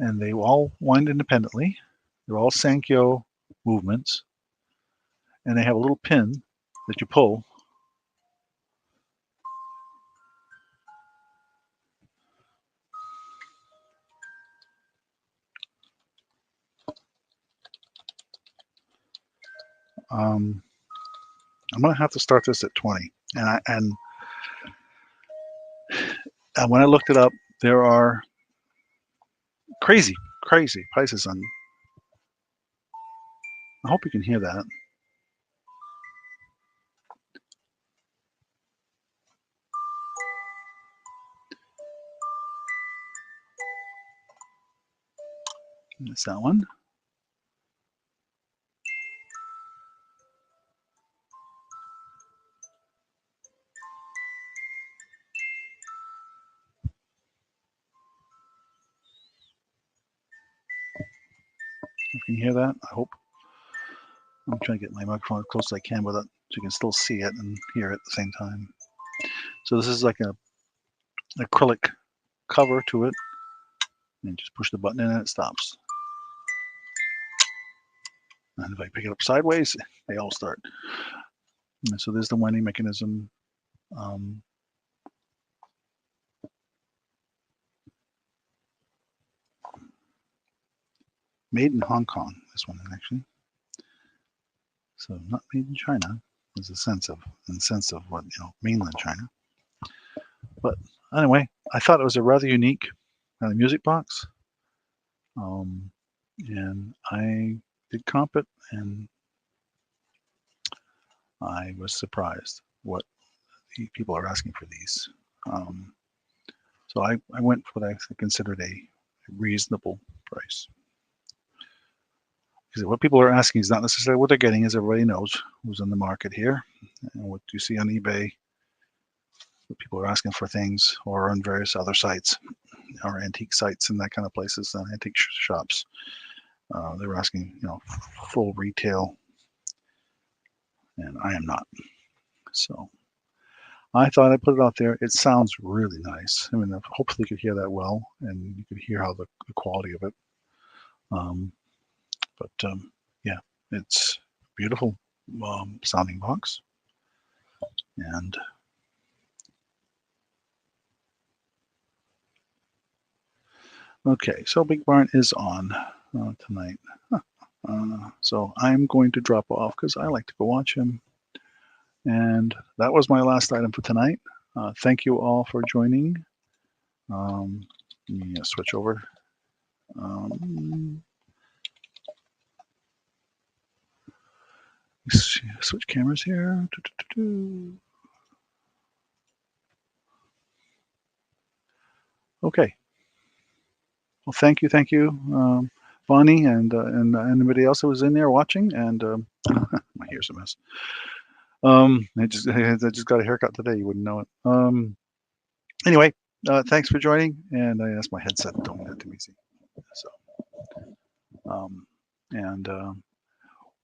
[SPEAKER 1] And they all wind independently. They're all Sankyo movements. And they have a little pin that you pull. I'm going to have to start this at 20. And when I looked it up, there are crazy, crazy prices on. I hope you can hear that. That's that one. You can hear that, I hope. I'm trying to get my microphone as close as I can with it so you can still see it and hear it at the same time. So this is like a acrylic cover to it. And just push the button in and it stops. And if I pick it up sideways, they all start. And so there's the winding mechanism. Made in Hong Kong, this one actually. So not made in China. There's a sense of what, mainland China. But anyway, I thought it was a rather unique music box. And I did comp it, and I was surprised what people are asking for these. So I went for what I considered a reasonable price. Because what people are asking is not necessarily what they're getting, as everybody knows who's in the market here. And what you see on eBay, what people are asking for things, or on various other sites, or antique sites and that kind of places, antique shops. They were asking, full retail, and I am not. So I thought I'd put it out there. It sounds really nice. I mean, hopefully you could hear that well, and you could hear how the quality of it. Yeah, it's beautiful sounding box. And okay, so Big Barn is on tonight. So I'm going to drop off because I like to go watch him. And that was my last item for tonight. Thank you all for joining. Let me switch over. Switch cameras here. Okay. Well, thank you, Bonnie, and anybody else who was in there watching. And my hair's a mess. I just got a haircut today. You wouldn't know it. Anyway, thanks for joining. And I asked my headset don't let me see. So,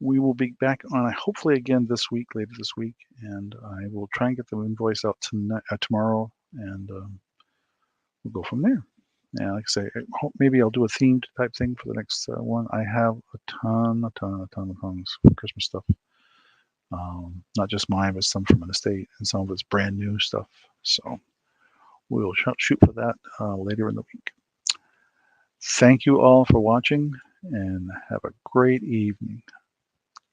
[SPEAKER 1] we will be back on hopefully again later this week, and I will try and get the invoice out tonight, tomorrow, and we'll go from there. Yeah, like I say, maybe I'll do a themed type thing for the next one. I have a ton of Christmas stuff. Not just mine, but some from an estate, and some of it's brand new stuff. So we'll shoot for that later in the week. Thank you all for watching, and have a great evening.